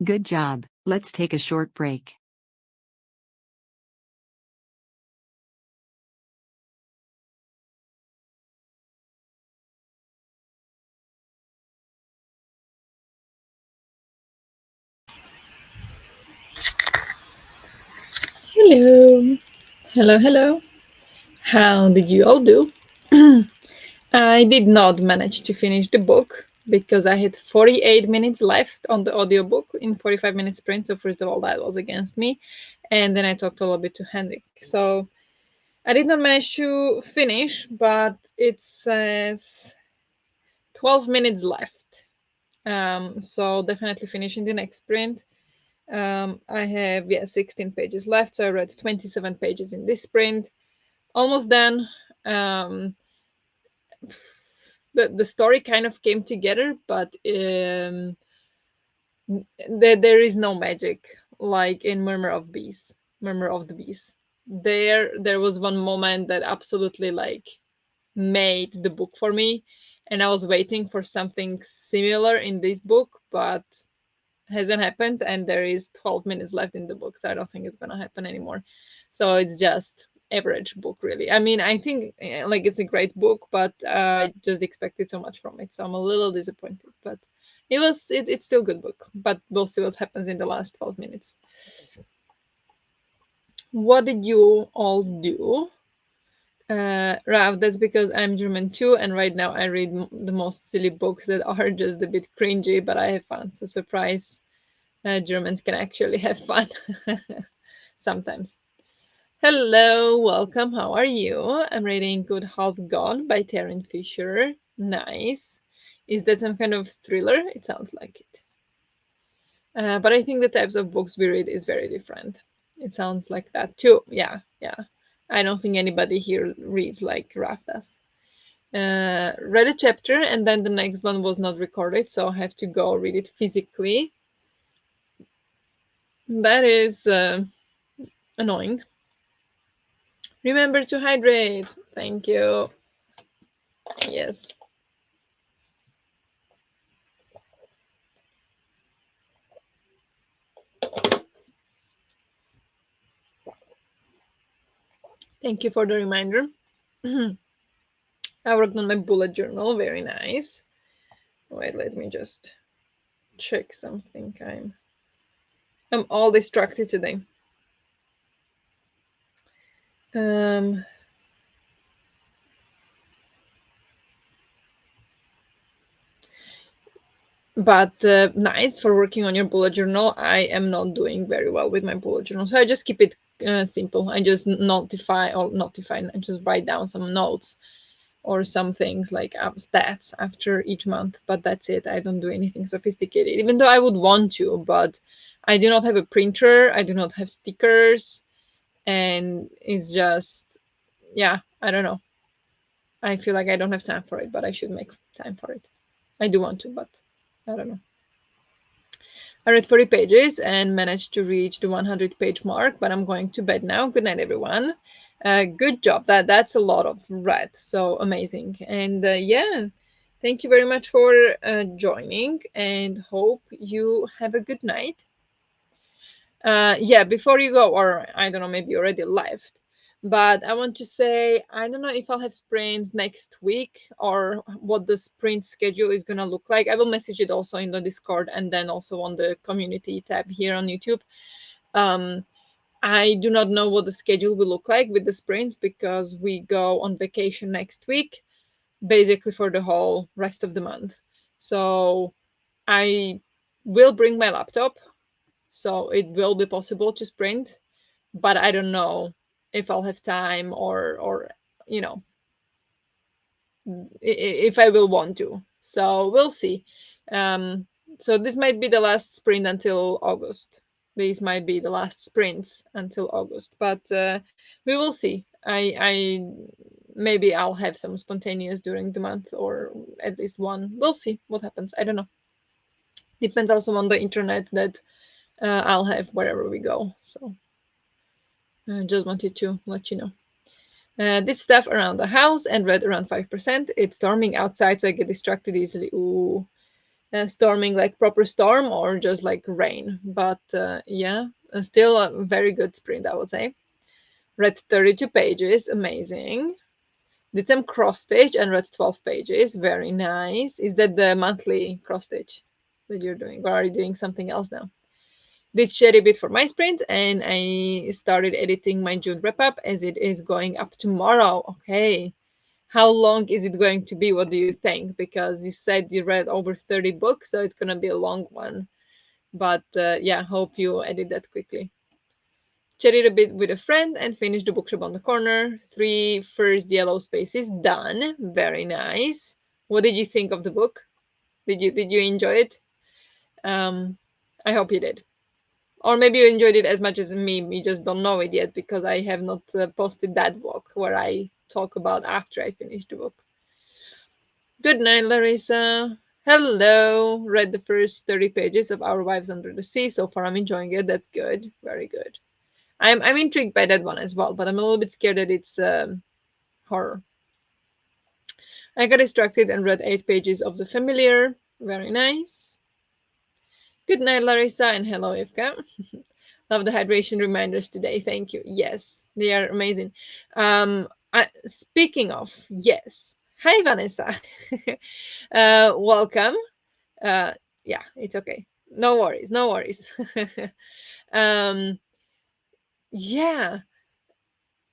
Good job. Let's take a short break. Hello. Hello, hello. How did you all do? I did not manage to finish the book because I had 48 minutes left on the audiobook in 45 minute sprint. So, first of all, that was against me. And then I talked a little bit to Henrik. So, I did not manage to finish, but it says 12 minutes left. So, definitely finishing the next sprint. I have, 16 pages left. So, I read 27 pages in this sprint. Almost done. Um, the story kind of came together, but there is no magic like in Murmur of the Bees. There was one moment that absolutely like made the book for me, and I was waiting for something similar in this book, but hasn't happened, and there is 12 minutes left in the book, so I don't think it's gonna happen anymore. So it's just average book, really. I mean, I think like it's a great book, but I just expected so much from it, so I'm a little disappointed. But it's still a good book, but we'll see what happens in the last 12 minutes. What did you all do? Rav, that's because I'm German too, and right now I read the most silly books that are just a bit cringy, but I have fun. So surprise, Germans can actually have fun sometimes. Hello, welcome. How are you? I'm reading Good Half Gone by Taryn Fisher. Nice. Is that some kind of thriller? It sounds like it. But I think the types of books we read is very different. It sounds like that too. Yeah, yeah. I don't think anybody here reads like Raf does. Read a chapter and then the next one was not recorded, so I have to go read it physically. That is annoying. Remember to hydrate. Thank you. Yes. Thank you for the reminder. I worked on my bullet journal. Very nice. Wait, let me just check something. I'm all distracted today. Um, but nice for working on your bullet journal. I am not doing very well with my bullet journal, so I just keep it simple. I just notify. I just write down some notes or some things like stats after each month, but that's it. I don't do anything sophisticated, even though I would want to, but I do not have a printer, I do not have stickers, and it's just, yeah, I don't know. I feel like I don't have time for it, but I should make time for it. I do want to, but I don't know. I read 40 pages and managed to reach the 100 page mark, but I'm going to bed now. Good night, everyone. Good job. That's a lot of read. So amazing. And yeah, thank you very much for joining and hope you have a good night. Yeah, before you go, or I don't know, maybe you already left, but I want to say I don't know if I'll have sprints next week or what the sprint schedule is gonna look like. I will message it also in the Discord and then also on the community tab here on YouTube. Um, I do not know what the schedule will look like with the sprints because we go on vacation next week, basically for the whole rest of the month. So I will bring my laptop, so it will be possible to sprint, but I don't know if I'll have time or you know if I will want to. So we'll see. Um, so this might be the last sprint until August. These might be the last sprints until August, but we will see. I maybe I'll have some spontaneous during the month or at least one. We'll see what happens. I don't know. Depends also on the internet that I'll have wherever we go. So just wanted to let you know. Did stuff around the house and read around 5%. It's storming outside, so I get distracted easily. Ooh. storming like proper storm or just like rain. But yeah, still a very good sprint, I would say. Read 32 pages, amazing. Did some cross stitch and read 12 pages, very nice. Is that the monthly cross stitch that you're doing, or are you doing something else now? Did share a bit for my sprint, and I started editing my June wrap up as it is going up tomorrow. Okay. How long is it going to be? What do you think? Because you said you read over 30 books, so it's going to be a long one. But yeah, hope you edit that quickly. Chatted a bit with a friend and finished the bookshop on the corner. Three first yellow spaces done. Very nice. What did you think of the book? Did you enjoy it? Um, I hope you did. Or maybe you enjoyed it as much as me. You just don't know it yet because I have not posted that vlog where I talk about after I finish the book. Good night, Larissa. Hello. Read the first 30 pages of Our Wives Under the Sea. So far, I'm enjoying it. That's good. Very good. I'm intrigued by that one as well, but I'm a little bit scared that it's horror. I got distracted and read 8 pages of The Familiar. Very nice. Good night, Larissa, and hello, Ivka. Love the hydration reminders today. Thank you. Yes, they are amazing. Speaking of, yes. Hi, Vanessa. Welcome. Uh, yeah, it's okay. No worries. No worries. um, yeah,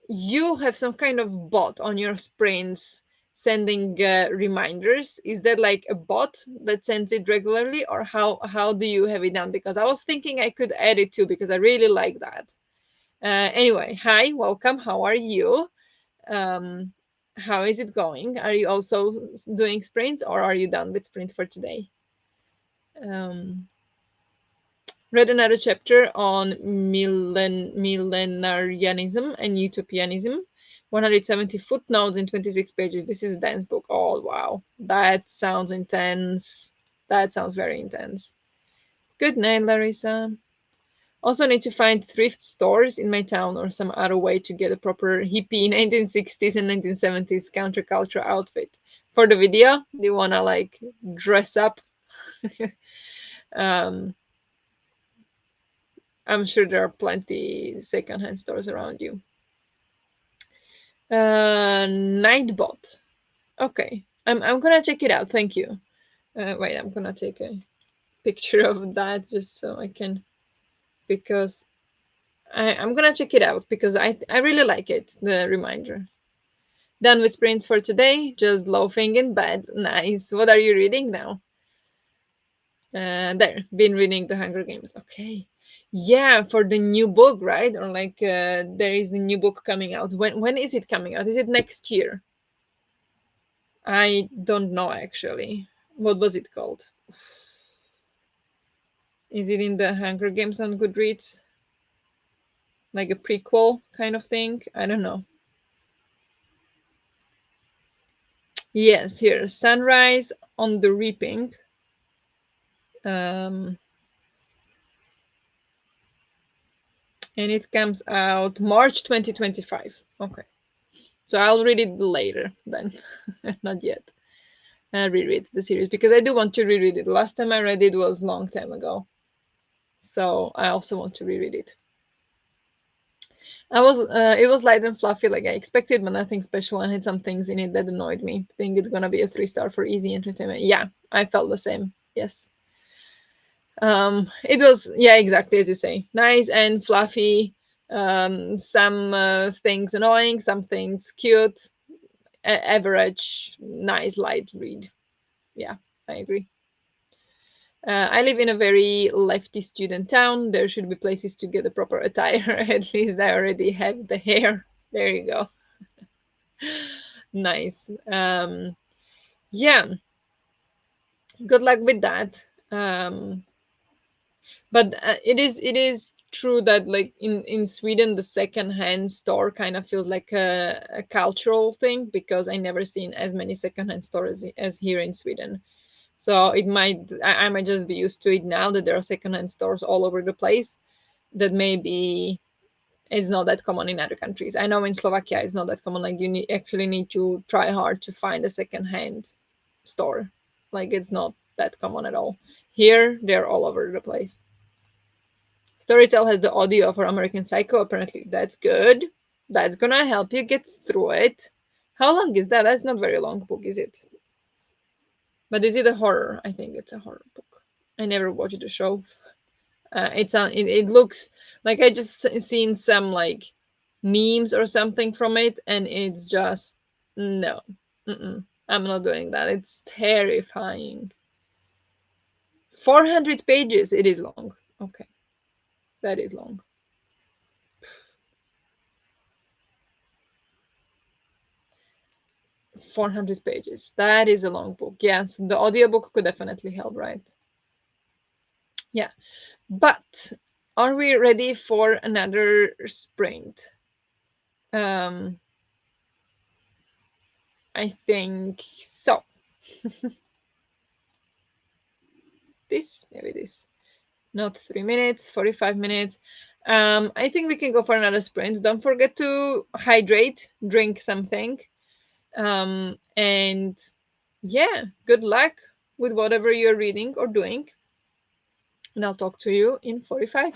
you have some kind of bot on your sprints sending reminders. Is that like a bot that sends it regularly, or how do you have it done? Because I was thinking I could add it too because I really like that. Anyway, hi, welcome. How are you? Um, how is it going? Are you also doing sprints, or are you done with sprints for today? Um, Read another chapter on millenarianism and utopianism. 170 footnotes in 26 pages. This is a dense book. Oh, wow. That sounds intense. That sounds very intense. Good night, Larissa. Also need to find thrift stores in my town or some other way to get a proper hippie 1960s and 1970s counterculture outfit. For the video, do you want to like dress up? um, I'm sure there are plenty secondhand stores around you. Nightbot. Okay, I'm gonna check it out. Thank you. Wait, I'm gonna take a picture of that just so I can, because I'm gonna check it out because I really like it. The reminder. Done with sprints for today. Just loafing in bed. Nice. What are you reading now? There. Been reading The Hunger Games. Okay. Yeah, for the new book, right? Or like there is a new book coming out. When is it coming out? Is it next year? I don't know actually. What was it called? Is it in the Hunger Games on Goodreads? Like a prequel kind of thing? I don't know. Yes, here. Sunrise on the Reaping. Um, and it comes out March 2025. Okay. So I'll read it later then. Not yet. Reread the series because I do want to reread it. Last time I read it was a long time ago. So I also want to reread it. It was light and fluffy like I expected, but nothing special, and had some things in it that annoyed me. I think it's gonna be a 3 star for easy entertainment. Yeah, I felt the same. Yes. It was, yeah, exactly as you say, nice and fluffy. Some things annoying, some things cute. Average, nice light read. Yeah, I agree. I live in a very lefty student town. There should be places to get a proper attire. At least I already have the hair. There you go. Nice. Yeah, good luck with that. But it is true that like in Sweden the second hand store kind of feels like a cultural thing because I never seen as many second hand stores as here in Sweden. So I might just be used to it now that there are second hand stores all over the place. That maybe it's not that common in other countries. I know in Slovakia it's not that common. Like actually need to try hard to find a second hand store. Like it's not that common at all. Here, they're all over the place. Storytel has the audio for American Psycho, apparently. That's good. That's gonna help you get through it. How long is that? That's not very long book, is it? But is it a horror? I think it's a horror book. I never watched the show. It's on. It looks like I just seen some like memes or something from it, and it's just no. Mm-mm. I'm not doing that. It's terrifying. 400 pages. It is long. Okay, that is long. 400 pages. That is a long book. Yes, the audiobook could definitely help, right? Yeah. But are we ready for another sprint? Um, I think so. This, maybe this. Not 3 minutes, 45 minutes. I think we can go for another sprint. Don't forget to hydrate, drink something. And yeah, good luck with whatever you're reading or doing. And I'll talk to you in 45.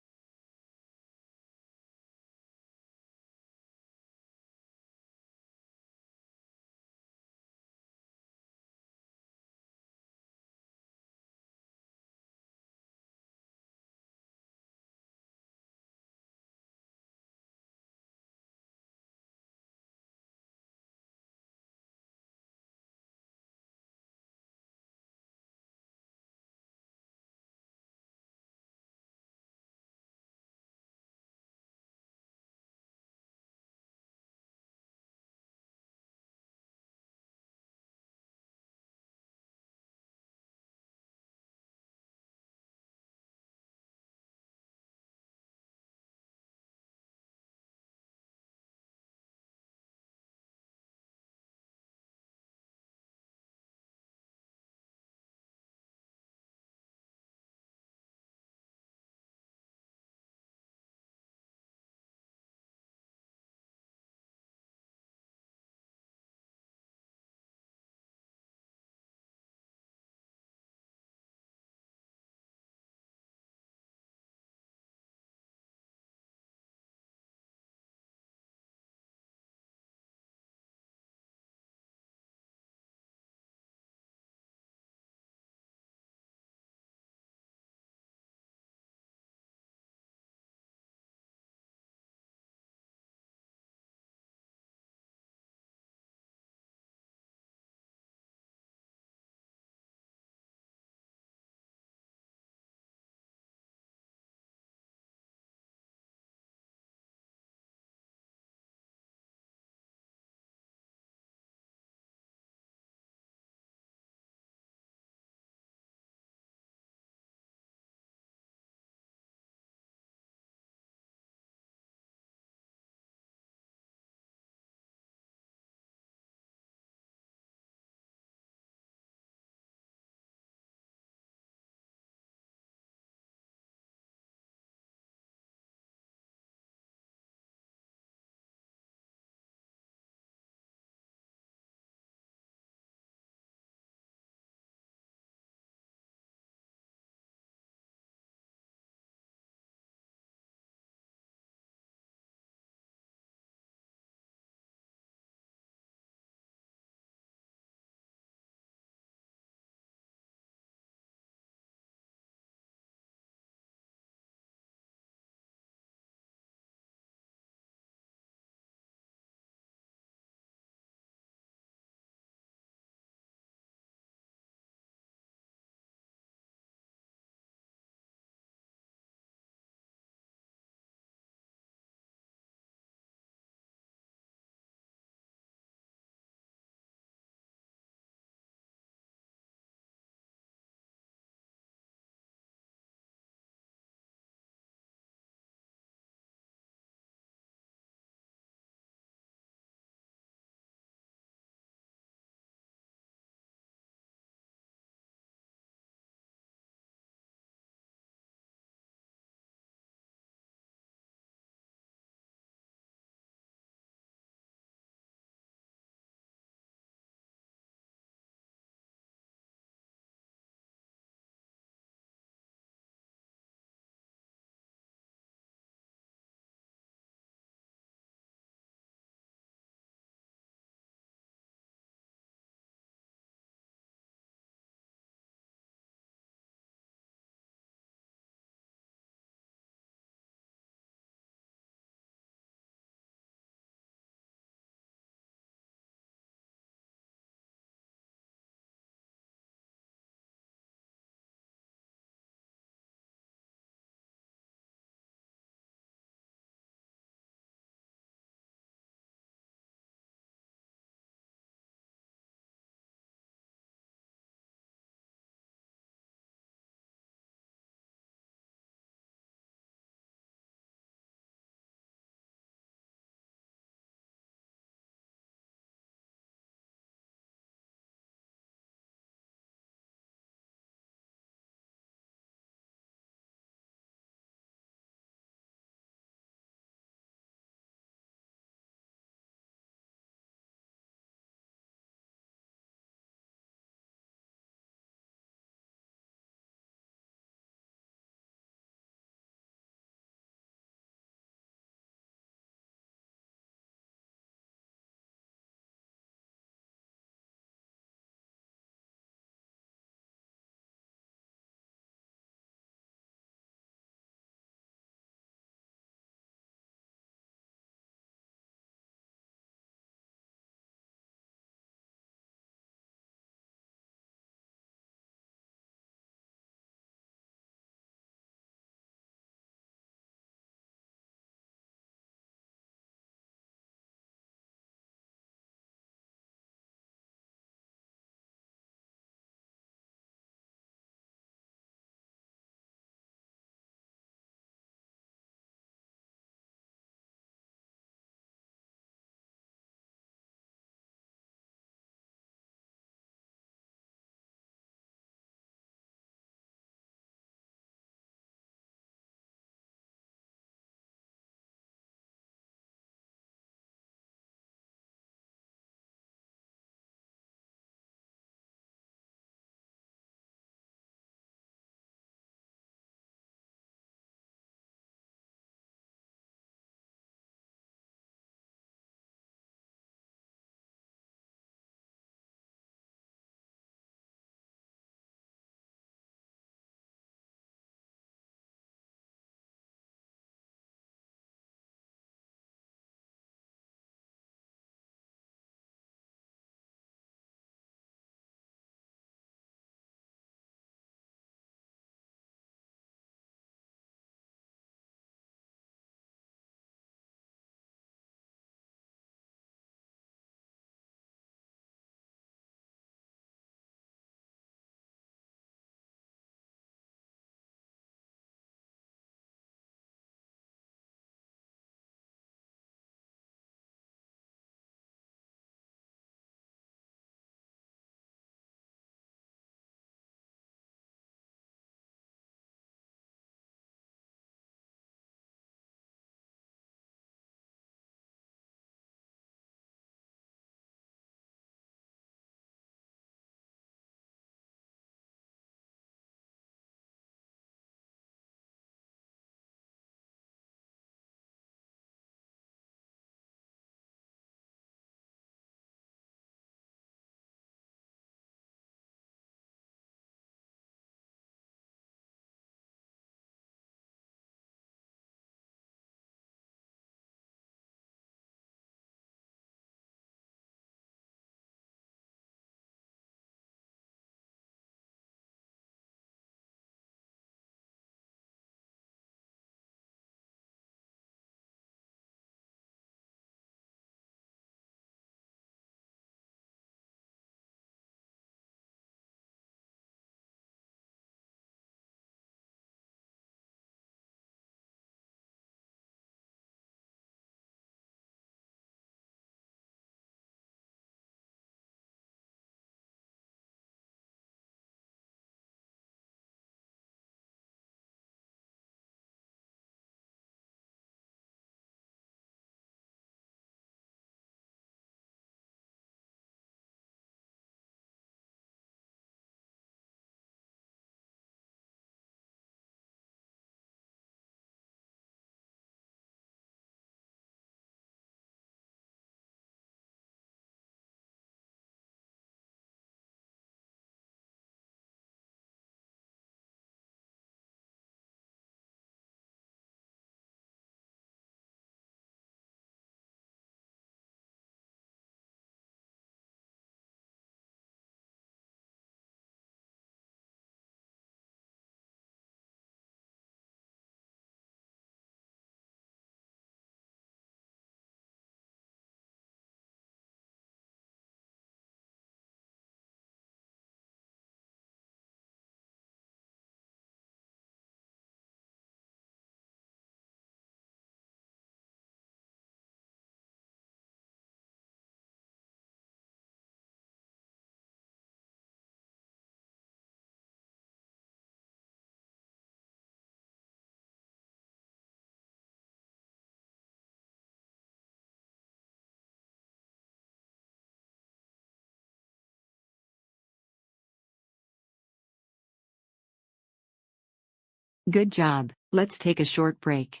Good job. Let's take a short break.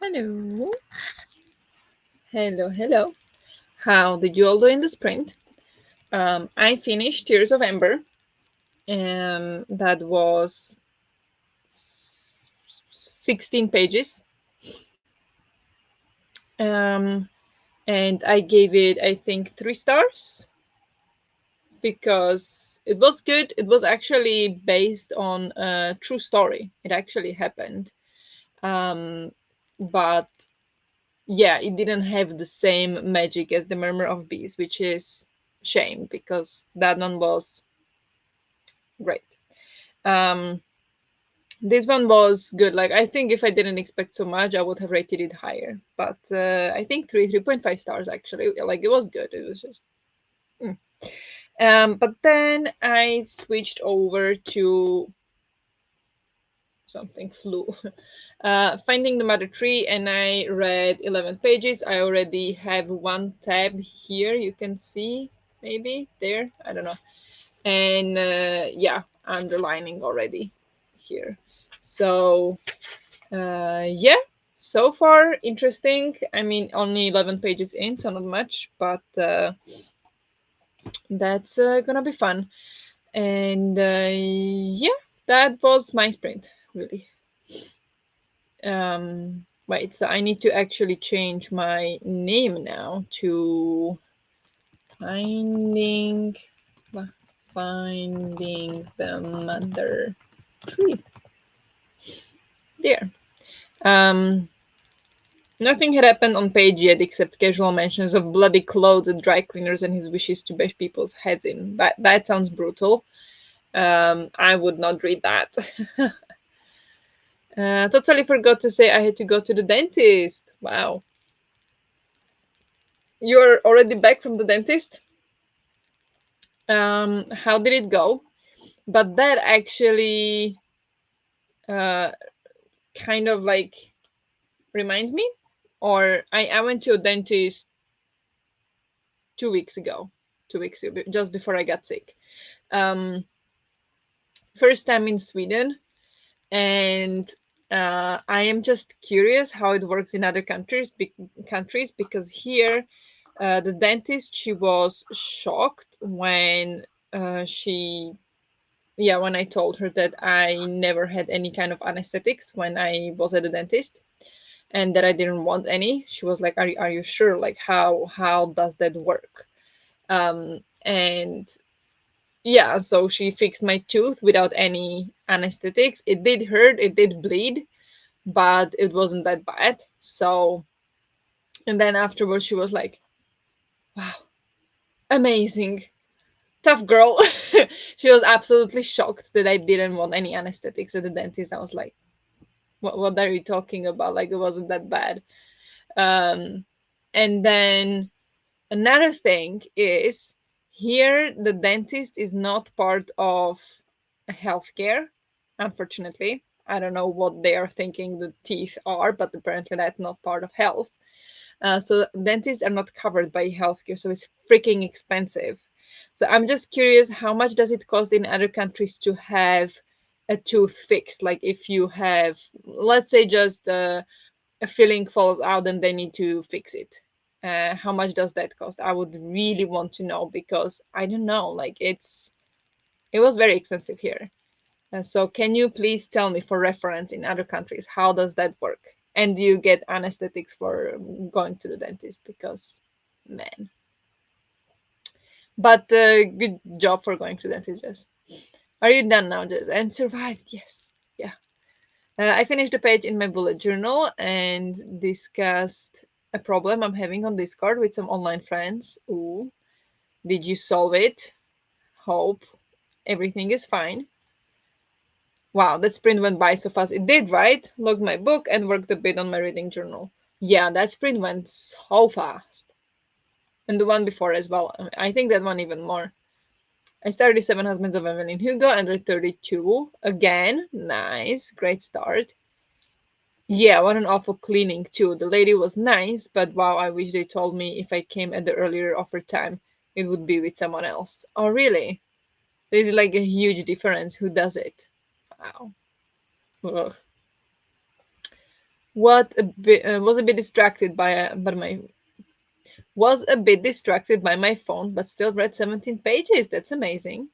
Hello. Hello, hello. How did you all do in the sprint? I finished Tears of Ember. That was 16 pages. Um, and I gave it, I think, 3 stars because it was good. It was actually based on a true story. It actually happened. Um, but yeah, it didn't have the same magic as the Murmur of Bees, which is shame because that one was great. Um, this one was good. Like I think if I didn't expect so much, I would have rated it higher. But I think 3.5 stars actually. Like it was good. It was just. Mm. But then I switched over to something flew. Finding the Mother Tree, and I read 11 pages. I already have one tab here. You can see maybe there. I don't know. And yeah, underlining already here. So yeah, so far interesting. I mean, only 11 pages in, so not much, but that's gonna be fun. And yeah, that was my sprint, really. Wait, so I need to actually change my name now to finding finding the mother tree. There. Um, Nothing had happened on page yet except casual mentions of bloody clothes at dry cleaners and his wishes to bash people's heads in. That sounds brutal. I would not read that. Totally forgot to say I had to go to the dentist. Wow. You're already back from the dentist? How did it go? But that actually uh, kind of like reminds me, or I went to a dentist 2 weeks ago, 2 weeks ago, just before I got sick. Um, First time in Sweden, and I am just curious how it works in other countries because here the dentist, she was shocked when she yeah, when I told her that I never had any kind of anesthetics when I was at the dentist and that I didn't want any. She was like, are you sure? Like how does that work? And yeah, so she fixed my tooth without any anesthetics. It did hurt, it did bleed, but it wasn't that bad. So, and then afterwards she was like, wow, amazing. Tough girl. She was absolutely shocked that I didn't want any anesthetics at the dentist. I was like, what are you talking about? Like, it wasn't that bad. Um, and then another thing is here, the dentist is not part of healthcare, unfortunately. I don't know what they are thinking the teeth are, but apparently that's not part of health. So dentists are not covered by healthcare, so it's freaking expensive. So I'm just curious, how much does it cost in other countries to have a tooth fixed? Like if you have, let's say, just a filling falls out and they need to fix it. How much does that cost? I would really want to know because I don't know. Like it was very expensive here. So can you please tell me for reference in other countries, how does that work? And do you get anesthetics for going to the dentist? Because, man. But good job for going to the dentist, Jess. Are you done now, Jess? And survived, yes. Yeah. I finished the page in my bullet journal and discussed a problem I'm having on Discord with some online friends. Ooh, did you solve it? Hope everything is fine. Wow, that sprint went by so fast. It did, right? Logged my book and worked a bit on my reading journal. Yeah, that sprint went so fast. And the one before as well. I think that one even more. I started Seven Husbands of Evelyn Hugo and read 32. Again, nice, great start. Yeah, what an awful cleaning too. The lady was nice, but wow, I wish they told me if I came at the earlier offered time, it would be with someone else. Oh, really? There's like a huge difference who does it. Wow. Ugh. What a bit was a bit distracted by my was a bit distracted by my phone, but still read 17 pages. That's amazing.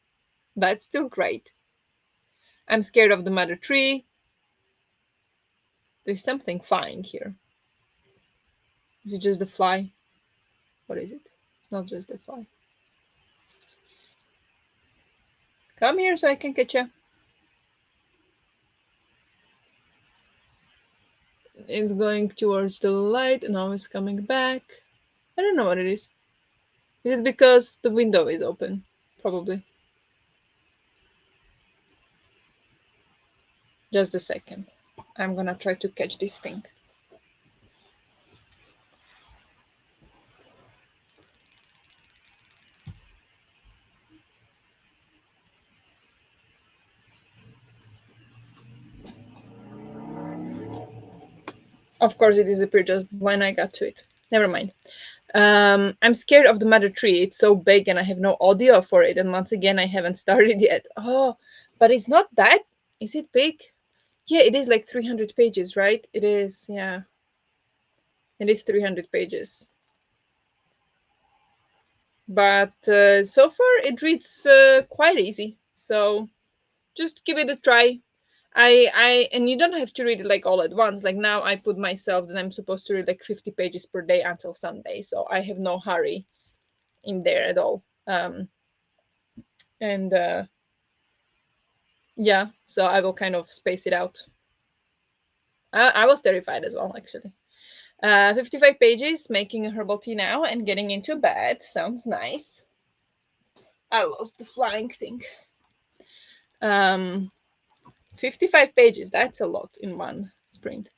That's still great. I'm scared of the mother tree. There's something flying here. Is it just the fly? What is it? It's not just the fly. Come here so I can catch you. It's going towards the light and now it's coming back. I don't know what it is. Is it because the window is open? Probably. Just a second. I'm gonna try to catch this thing. Of course, it disappeared just when I got to it. Never mind. I'm scared of the mother tree. It's so big and I have no audio for it. And once again, I haven't started yet. Oh, but it's not that. Is it big? Yeah, it is like 300 pages, right? It is, yeah. It is 300 pages. But so far, it reads quite easy. So just give it a try. And you don't have to read it like all at once. Like now, I put myself that I'm supposed to read like 50 pages per day until Sunday. So I have no hurry in there at all. And yeah, so I will kind of space it out. I was terrified as well, actually. 55 pages, making a herbal tea now and getting into bed. Sounds nice. I lost the flying thing. Um, 55 pages, that's a lot in one sprint.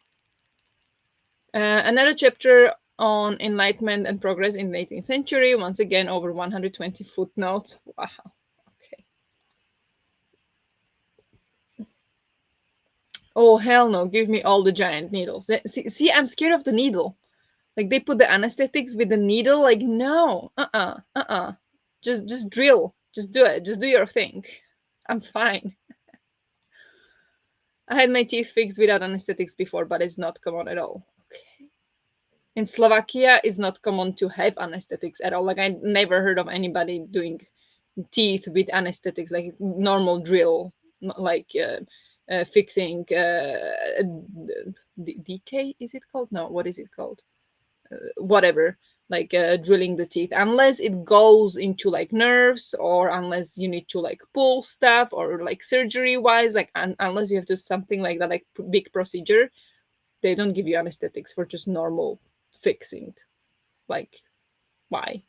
Another chapter on enlightenment and progress in the 18th century. Once again, over 120 footnotes. Wow. Okay. Oh, hell no. Give me all the giant needles. See, I'm scared of the needle. Like they put the anesthetics with the needle. Like, no. Just drill. Just do it. Just do your thing. I'm fine. I had my teeth fixed without anesthetics before, but it's not common at all. Okay. In Slovakia, it's not common to have anesthetics at all. Like I never heard of anybody doing teeth with anesthetics, like normal drill, not like fixing decay. Is it called? No, what is it called? Whatever, like drilling the teeth, unless it goes into like nerves, or unless you need to like pull stuff, or like surgery wise, like unless you have to something like that, like big procedure, they don't give you anesthetics for just normal fixing. Like, why?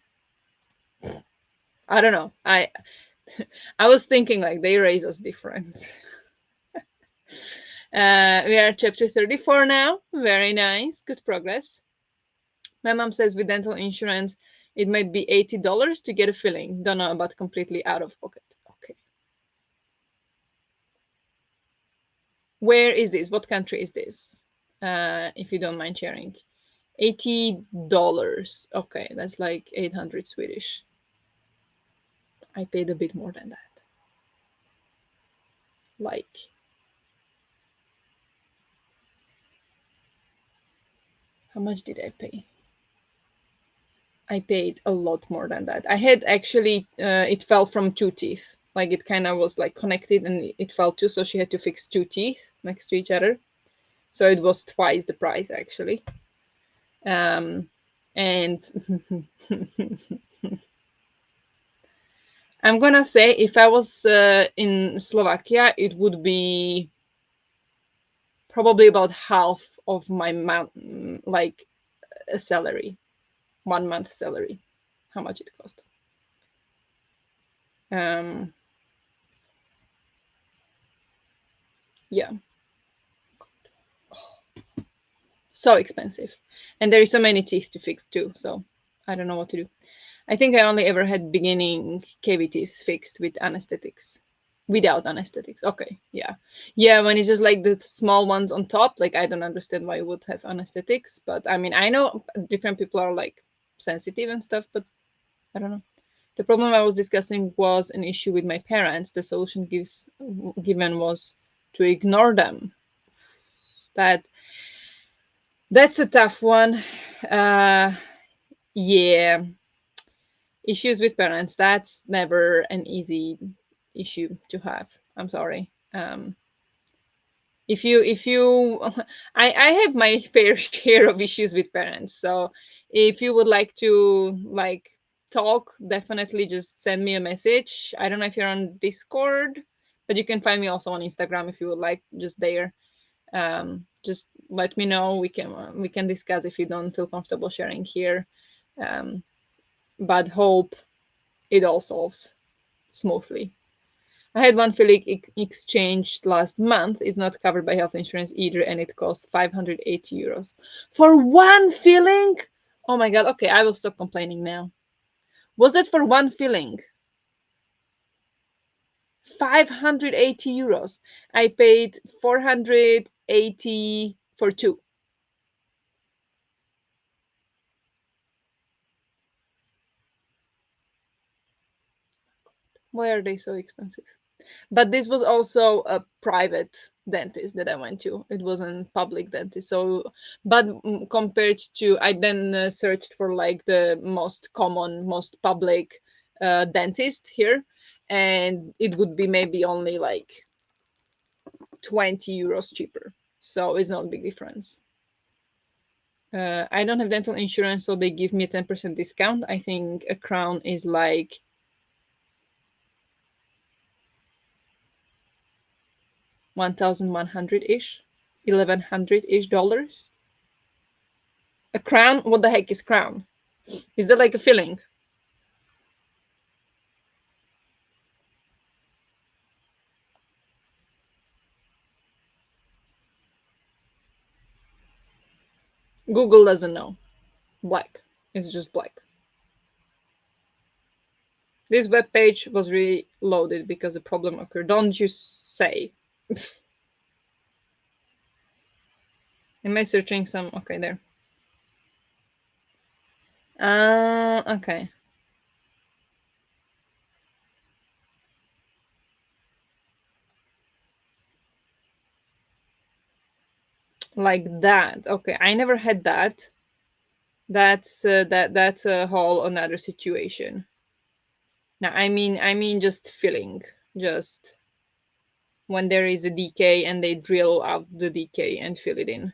I don't know. I was thinking like they raise us different. We are at chapter 34 now. Very nice. Good progress. My mom says with dental insurance, it might be $80 to get a filling. Don't know about completely out of pocket. Okay. Where is this? What country is this? If you don't mind sharing. $80. Okay, that's like 800 Swedish. I paid a bit more than that. Like, how much did I pay? I paid a lot more than that. I had actually, it fell from two teeth. Like it kind of was like connected and it fell too. So she had to fix two teeth next to each other. So it was twice the price actually. And I'm gonna say if I was in Slovakia, it would be probably about half of my month, like a salary, 1 month salary, how much it cost. Um, yeah, so expensive, and there is so many teeth to fix too. So I don't know what to do. I think I only ever had beginning cavities fixed with anesthetics. Without anesthetics. Okay, yeah. Yeah, when it's just like the small ones on top, like I don't understand why you would have anesthetics, but I mean, I know different people are like sensitive and stuff, but I don't know. The problem I was discussing was an issue with my parents. The solution given was to ignore them. That that's a tough one. Uh yeah, issues with parents, that's never an easy issue to have. I'm sorry. If you I have my fair share of issues with parents, so if you would like to like talk, definitely just send me a message. I don't know if you're on Discord, but you can find me also on Instagram if you would like, just there. Just let me know, we can discuss if you don't feel comfortable sharing here. um, but hope it all solves smoothly. I had one filling exchanged last month. It's not covered by health insurance either, and it cost 580 euros for one filling. Oh my god! Okay, I will stop complaining now. Was that for one filling? 580 euros. I paid 480 for two. Why are they so expensive? But this was also a private dentist that I went to. It wasn't public dentist. So, but compared to, I then searched for like the most common, most public dentist here, and it would be maybe only like 20 euros cheaper. So it's not a big difference. I don't have dental insurance, so they give me a 10% discount. I think a crown is like 1,100 ish, 1,100 ish dollars. A crown? What the heck is crown? Is that like a filling? Google doesn't know. Black. It's just black. This web page was reloaded because a problem occurred. Don't you say. Am I searching some? Okay, there. Okay. Like that. Okay, I never had that. That's a whole another situation. Now, I mean just filling, just when there is a decay and they drill out the decay and fill it in,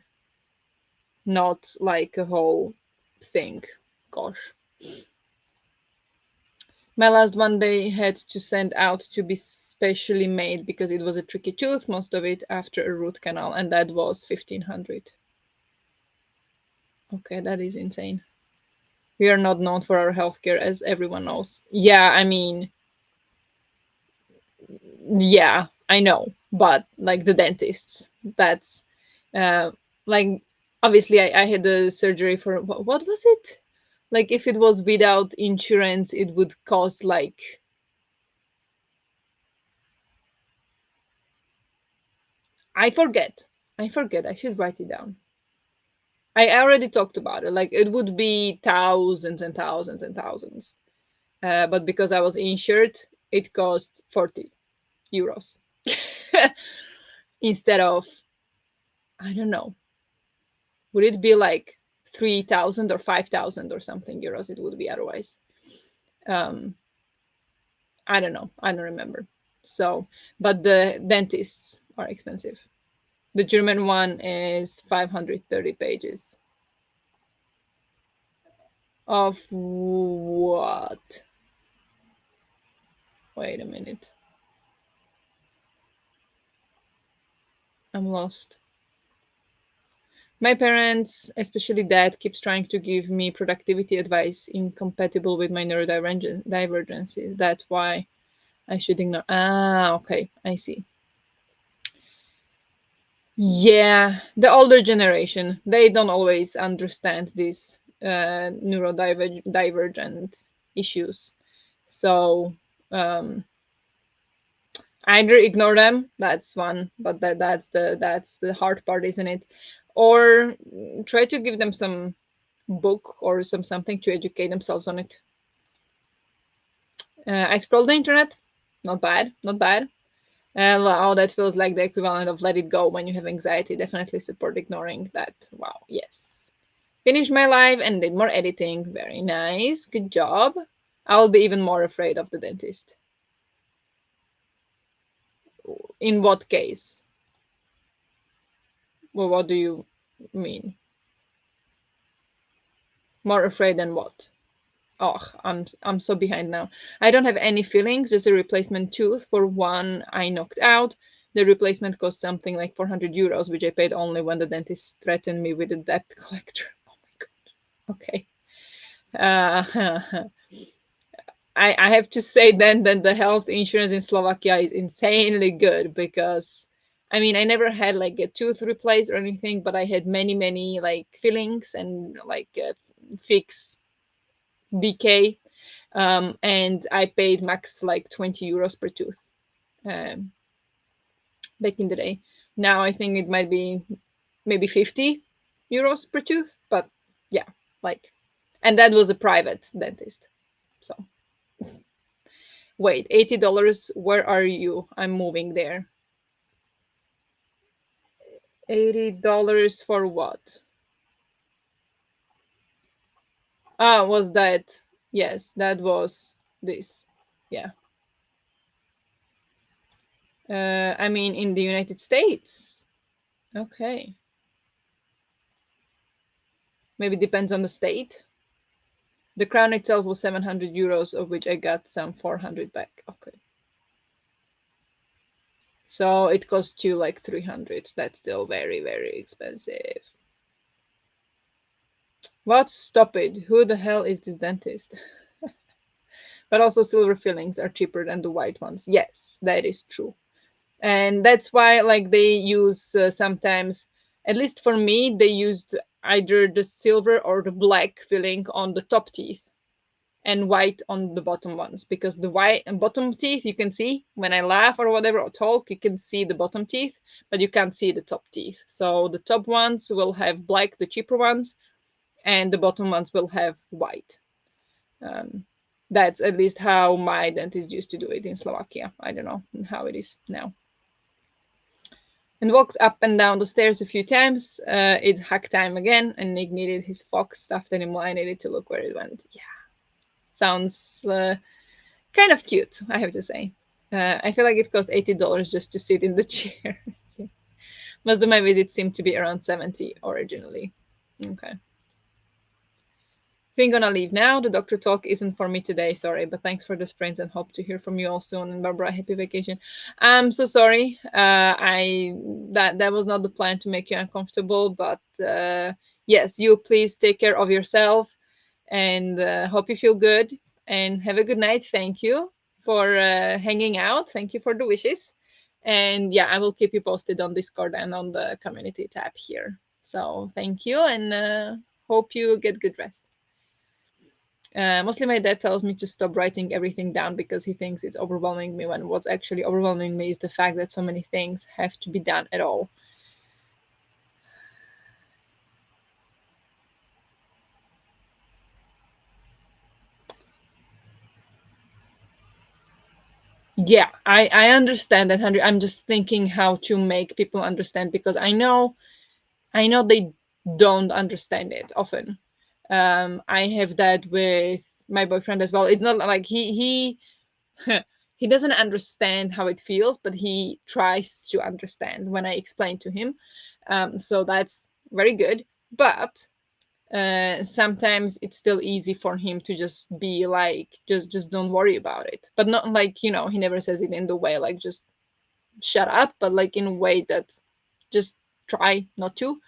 not like a whole thing. Gosh. My last one they had to send out to be specially made because it was a tricky tooth, most of it after a root canal, and that was 1,500. Okay, that is insane. We are not known for our healthcare, as everyone knows. Yeah, I mean, yeah, I know, but like the dentists, that's uh, like obviously I had the surgery for what was it? Like if it was without insurance, it would cost like I forget. I forget. I should write it down. I already talked about it. Like it would be thousands and thousands and thousands. But because I was insured, it cost 40 euros instead of, I don't know, would it be like 3,000 or 5,000 or something euros? It would be otherwise. Um, I don't know. I don't remember. So, but the dentists are expensive. The German one is 530 pages. Of what? Wait a minute. I'm lost. My parents, especially dad, keeps trying to give me productivity advice incompatible with my neurodivergencies. That's why I should ignore. Ah, okay. I see. Yeah, the older generation, they don't always understand these neurodivergent issues. So, um, Either ignore them, that's one, but that's the hard part, isn't it? Or try to give them some book or something to educate themselves on it. I scrolled the internet. Not bad, not bad. Wow, that feels like the equivalent of let it go when you have anxiety. Definitely support ignoring that. Wow, yes. Finished my live and did more editing. Very nice. Good job. I'll be even more afraid of the dentist. In what case? Well, what do you mean? More afraid than what? Oh, I'm so behind now. I don't have any feelings. Just a replacement tooth for one I knocked out. The replacement cost something like 400 euros, which I paid only when the dentist threatened me with a debt collector. Oh my god. Okay. Uh, I have to say then that the health insurance in Slovakia is insanely good because I mean I never had like a tooth replaced or anything, but I had many like fillings and like fix decay, and I paid max like 20 euros per tooth um, back in the day. Now I think it might be maybe 50 euros per tooth, but yeah, like, and that was a private dentist. So wait, $80. Where are you? I'm moving there. $80 for what? Ah, was that? Yes, that was this. Yeah. I mean, in the United States. Okay. Maybe depends on the state. The crown itself was 700 euros, of which I got some 400 back. Okay. So it cost you like 300. That's still very expensive. What? Stop it. Who the hell is this dentist? But also, silver fillings are cheaper than the white ones. Yes, that is true. And that's why, like, they use sometimes, at least for me, they used either the silver or the black filling on the top teeth and white on the bottom ones, because the white and bottom teeth you can see when I laugh or whatever or talk, you can see the bottom teeth, but you can't see the top teeth. So the top ones will have black, the cheaper ones, and the bottom ones will have white. um, that's at least how my dentist used to do it in Slovakia. I don't know how it is now. And walked up and down the stairs a few times. It's hack time again, and Nick needed his fox stuffed animal. I needed to look where it went. Yeah, sounds kind of cute, I have to say. I feel like it cost $80 just to sit in the chair. Most of my visits seem to be around 70 originally. Okay. Think gonna leave now. The doctor talk isn't for me today, sorry, but thanks for the sprints and hope to hear from you all soon. And Barbara, happy vacation. I'm so sorry. I that was not the plan to make you uncomfortable, but yes, you please take care of yourself and hope you feel good and have a good night. Thank you for hanging out. Thank you for the wishes. And yeah, I will keep you posted on Discord and on the community tab here. So thank you and hope you get good rest. Mostly my dad tells me to stop writing everything down because he thinks it's overwhelming me, when what's actually overwhelming me is the fact that so many things have to be done at all. Yeah, I understand that, Henry. I'm just thinking how to make people understand, because I know they don't understand it often. I have that with my boyfriend as well. It's not like he he doesn't understand how it feels, but he tries to understand when I explain to him. So that's very good. But sometimes it's still easy for him to just be like, just don't worry about it. But not like, he never says it in the way like just shut up, but like in a way that just try not to.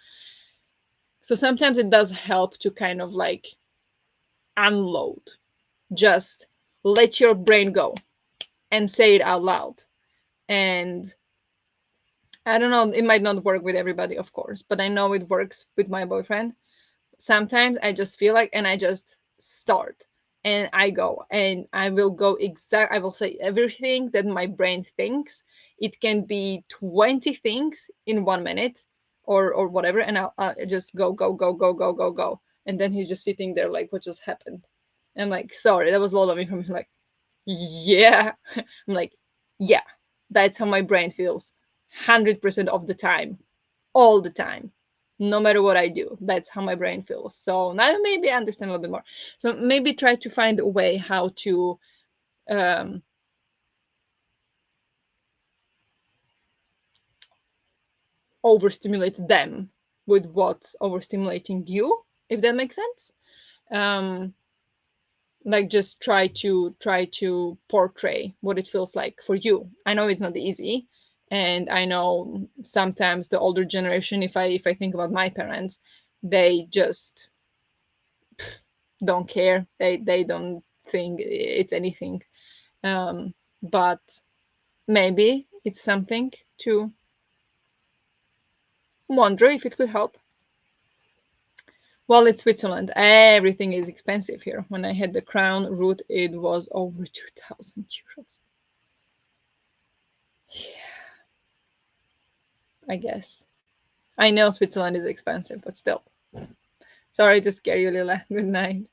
So sometimes it does help to kind of like unload, just let your brain go and say it out loud. And I don't know, it might not work with everybody, of course, but I know it works with my boyfriend. Sometimes I just feel like, and I just start. and I go, and I will go exact. I will say everything that my brain thinks. It can be 20 things in 1 minute, or whatever, and I'll just go go go go go go go, and then he's just sitting there like, what just happened? And I'm like, sorry, that was a lot of information. Like, yeah, I'm like, yeah, that's how my brain feels, 100% of the time, all the time, no matter what I do. That's how my brain feels. So now maybe I understand a little bit more. So maybe try to find a way how to um, overstimulate them with what's overstimulating you, if that makes sense. Um, like just try to portray what it feels like for you. I know it's not easy, and I know sometimes the older generation, if I think about my parents, they just don't care. They don't think it's anything. But maybe it's something to wonder if it could help. Well, it's Switzerland. Everything is expensive here. When I had the crown route, it was over 2,000 euros. I guess. I know Switzerland is expensive, but still. Sorry to scare you, Lila. Good night.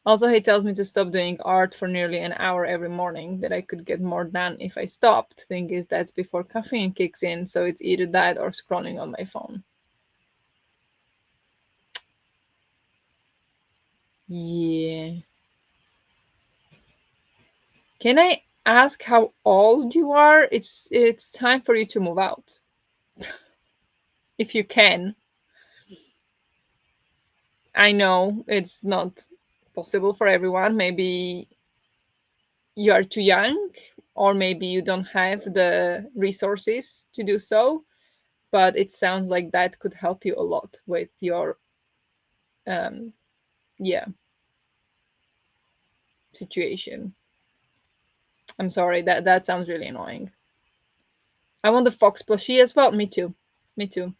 Also, he tells me to stop doing art for nearly an hour every morning, that I could get more done if I stopped. Thing is, that's before caffeine kicks in, so it's either that or scrolling on my phone. Yeah. Can I ask how old you are? It's time for you to move out. If you can. I know it's not possible for everyone. Maybe you are too young, or maybe you don't have the resources to do so, but it sounds like that could help you a lot with your um yeah, situation. I'm sorry, that sounds really annoying. I want the fox plushie as well. Me too. Me too.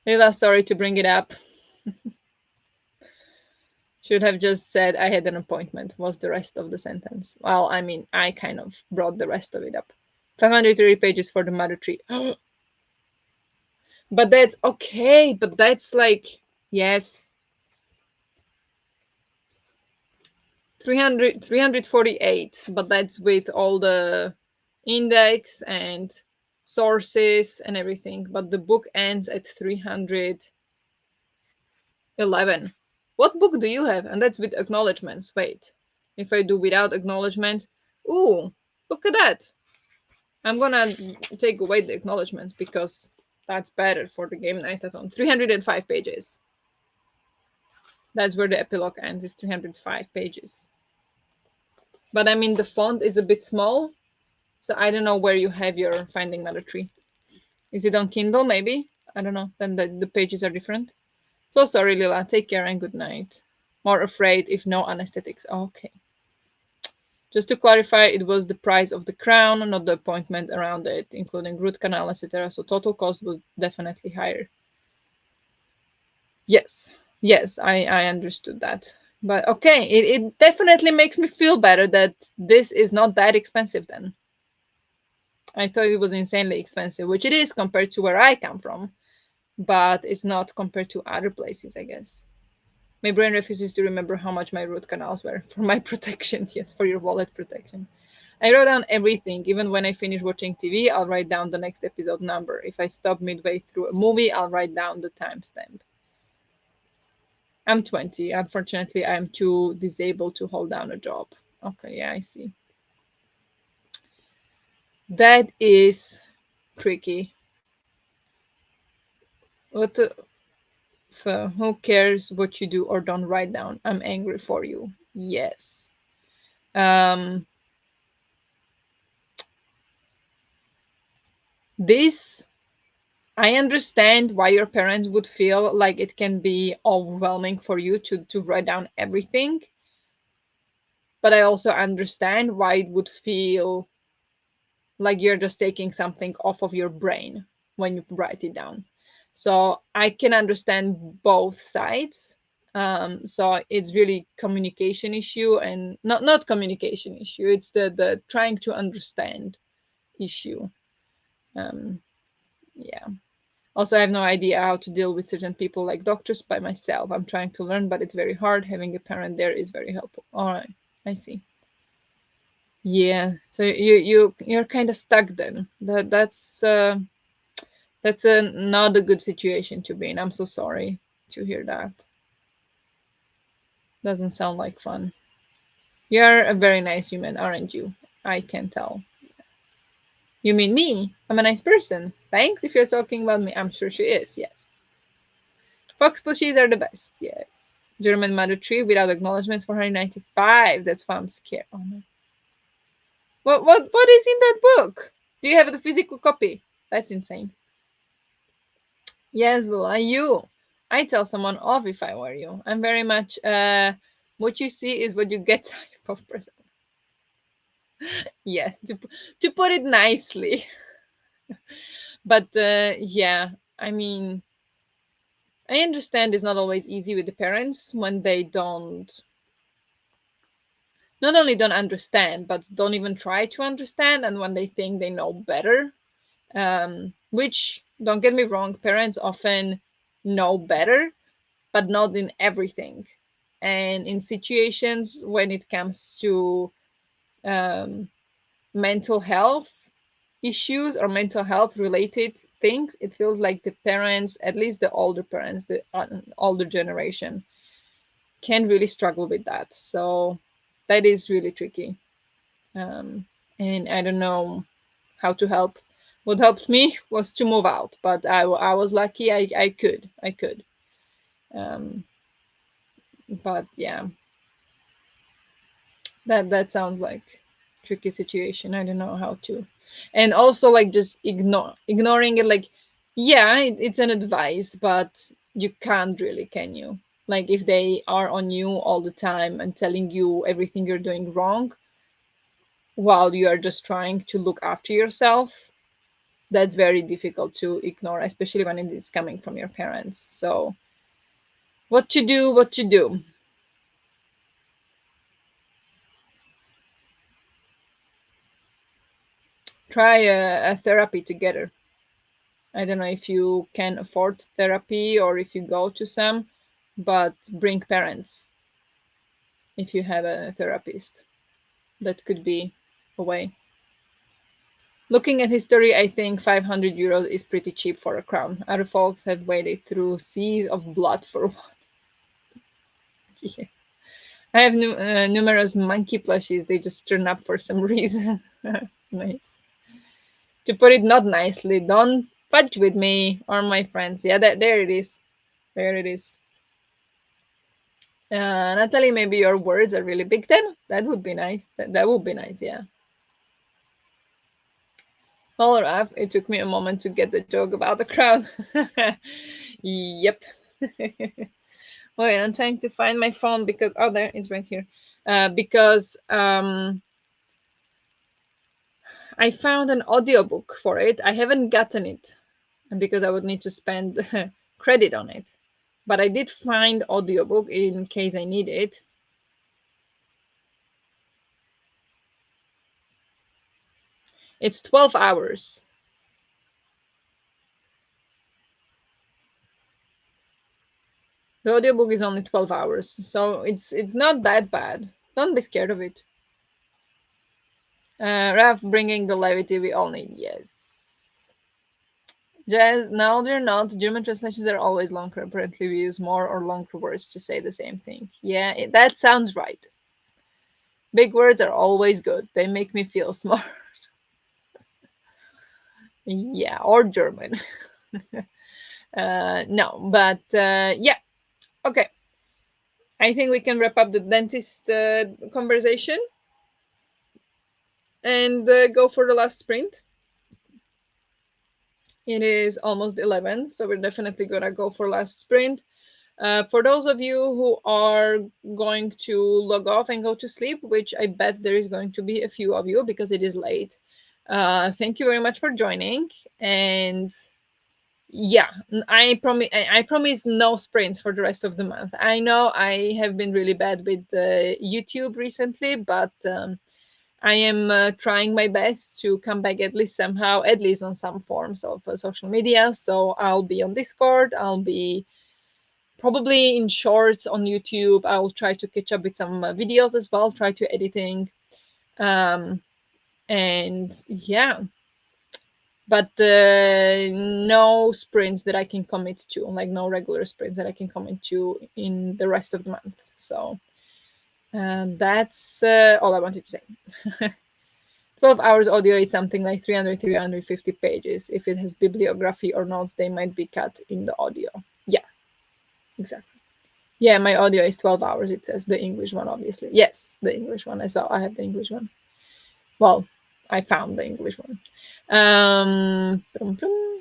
Lila, sorry to bring it up. Should have just said I had an appointment, was the rest of the sentence. Well, I mean, I kind of brought the rest of it up. 530 pages for the mother tree. But that's okay, but that's like, yes, 348, but that's with all the index and sources and everything. But the book ends at 311. What book do you have? And that's with acknowledgements. Wait, if I do without acknowledgements, ooh, look at that. I'm gonna take away the acknowledgements because that's better for the game nightathon. 305 pages. That's where the epilogue ends, is 305 pages. But I mean, the font is a bit small, so I don't know where you have your Finding Mother tree. Is it on Kindle, maybe? I don't know. Then the pages are different. So sorry, Lila. Take care and good night. More afraid if no anesthetics. Okay. Just to clarify, it was the price of the crown, not the appointment around it, including root canal, etc. So total cost was definitely higher. Yes, yes, I understood that. But okay, it definitely makes me feel better that this is not that expensive then. I thought it was insanely expensive, which it is compared to where I come from, but it's not compared to other places, I guess. My brain refuses to remember how much my root canals were for my protection. Yes, for your wallet protection. I wrote down everything. Even when I finish watching TV, I'll write down the next episode number. If I stop midway through a movie, I'll write down the timestamp. I'm 20. Unfortunately, I'm too disabled to hold down a job. Okay, yeah, I see. That is tricky. What the, who cares what you do or don't write down? I'm angry for you. Yes. Um, this, I understand why your parents would feel like it can be overwhelming for you to write down everything, but I also understand why it would feel like you're just taking something off of your brain when you write it down. So I can understand both sides. So it's really communication issue, and not communication issue. It's the trying to understand issue. Um, yeah. Also, I have no idea how to deal with certain people like doctors by myself. I'm trying to learn, but it's very hard. Having a parent there is very helpful. All right, I see. Yeah, so you're kind of stuck then. That's not a good situation to be in. I'm so sorry to hear that. Doesn't sound like fun. You're a very nice human, aren't you? I can tell. You mean me? I'm a nice person. Thanks if you're talking about me. I'm sure she is, yes. Fox plushies are the best, yes. German mother tree without acknowledgements for 195. That's why I'm scared. Oh no. What is in that book? Do you have the physical copy? That's insane. Yes, Lula, you. I tell someone off if I were you. I'm very much what you see is what you get type of person. Yes, to put it nicely. But yeah, I mean, I understand it's not always easy with the parents when they don't not only don't understand, but don't even try to understand, and when they think they know better. Which, don't get me wrong, parents often know better, but not in everything. And in situations when it comes to um, mental health issues or mental health related things, it feels like the parents, at least the older parents, the older generation, can really struggle with that. So that is really tricky. Um, and I don't know how to help. What helped me was to move out, but I was lucky. I could. Um, but yeah, that sounds like tricky situation. I don't know how to. And also like just ignoring it. Like, yeah, it's an advice, but you can't really, can you? Like if they are on you all the time and telling you everything you're doing wrong while you are just trying to look after yourself, that's very difficult to ignore, especially when it is coming from your parents. So what to do, what to do. Try a therapy together. I don't know if you can afford therapy or if you go to some, but bring parents if you have a therapist. That could be a way. Looking at history, I think 500 euros is pretty cheap for a crown. Other folks have waded through seas of blood for one. Yeah. I have numerous monkey plushies. They just turn up for some reason. Nice. To put it not nicely, don't fudge with me or my friends. Yeah, there it is. There it is. Natalie, maybe your words are really big then. That would be nice. That would be nice, yeah. Well, Raf, it took me a moment to get the joke about the crown. Yep. Wait, I'm trying to find my phone because oh, there it's right here. Because I found an audiobook for it. I haven't gotten it because I would need to spend credit on it. But I did find audiobook in case I need it. It's 12 hours. The audiobook is only 12 hours, so it's not that bad. Don't be scared of it. Raf bringing the levity we all need. Yes. Jazz, no, they're not. German translations are always longer. Apparently, we use more or longer words to say the same thing. Yeah, that sounds right. Big words are always good. They make me feel smart. Yeah, or German. No, but yeah. Okay. I think we can wrap up the dentist conversation and go for the last sprint. It is almost 11, so we're definitely gonna go for last sprint. For those of you who are going to log off and go to sleep, which I bet there is going to be a few of you because it is late, thank you very much for joining. And Yeah, I promise no sprints for the rest of the month. I know I have been really bad with YouTube recently, but I am trying my best to come back at least somehow, at least on some forms of social media. So I'll be on Discord, I'll be probably in shorts on YouTube. I'll try to catch up with some videos as well, try to editing. um and yeah, but no sprints that I can commit to, like no regular sprints that I can commit to in the rest of the month. So that's all I wanted to say. 12 hours audio is something like 300, 350 pages. If it has bibliography or notes, they might be cut in the audio. Yeah, exactly. Yeah, my audio is 12 hours, it says. The English one, obviously. Yes, the English one as well. I have the English one. Well, I found the English one. Brum, brum.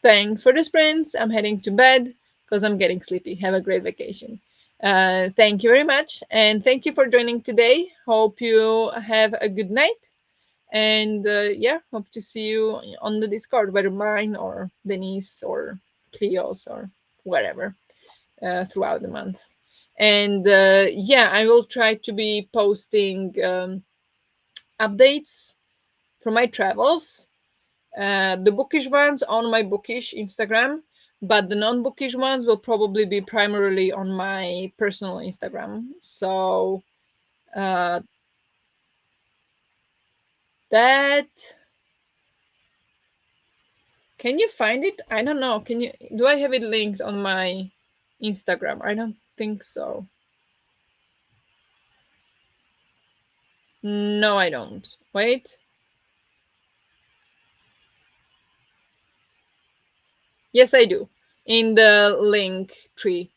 Thanks for the sprints. I'm heading to bed because I'm getting sleepy. Have a great vacation. Thank you very much. And thank you for joining today. Hope you have a good night. And yeah, hope to see you on the Discord, whether mine or Denise or Cleo's or wherever, throughout the month. And yeah, I will try to be posting updates from my travels, the bookish ones on my bookish Instagram, but the non-bookish ones will probably be primarily on my personal Instagram. So uh, that, can you find it? I don't know. Can you? Do I have it linked on my Instagram? I don't think so. No, I don't. Wait. Yes, I do. In the link tree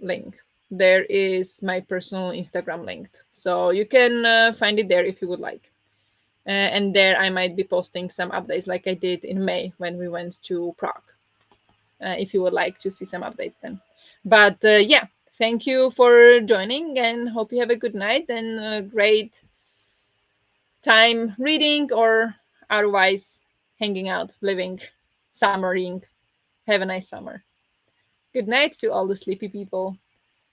link, there is my personal Instagram linked. So you can find it there if you would like. And there I might be posting some updates like I did in May when we went to Prague. If you would like to see some updates then. But yeah, thank you for joining and hope you have a good night and a great time reading or otherwise hanging out, living, summering. Have a nice summer. Good night to all the sleepy people.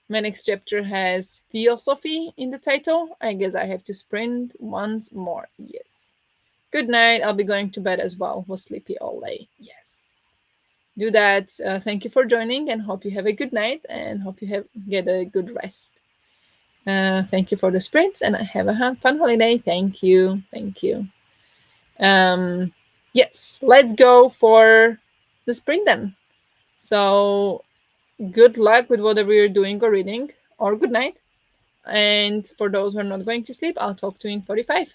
My next chapter has Theosophy in the title. I guess I have to sprint once more. Yes. Good night. I'll be going to bed as well. Was sleepy all day. Yes. Do that. Thank you for joining and hope you have a good night and hope you have get a good rest. Thank you for the sprints and have a fun holiday. Thank you. Thank you. Um, yes, let's go for the sprint then. So good luck with whatever you're doing or reading, or good night. And for those who are not going to sleep, I'll talk to you in 45.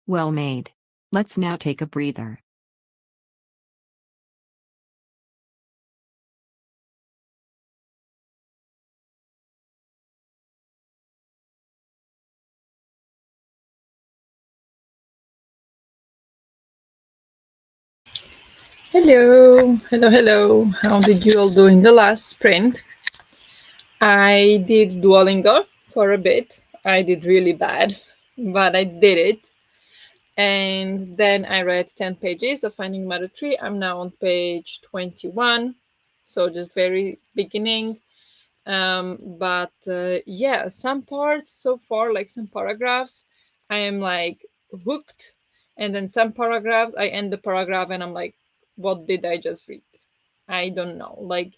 Well made. Let's now take a breather. Hello, hello, hello. How did you all do in the last sprint? I did Duolingo for a bit. I did really bad, but I did it. And then I read 10 pages of Finding Mother Tree. I'm now on page 21, so just very beginning. But yeah, some parts so far, like some paragraphs, I am like hooked. And then some paragraphs, I end the paragraph and I'm like, what did I just read? I don't know. Like,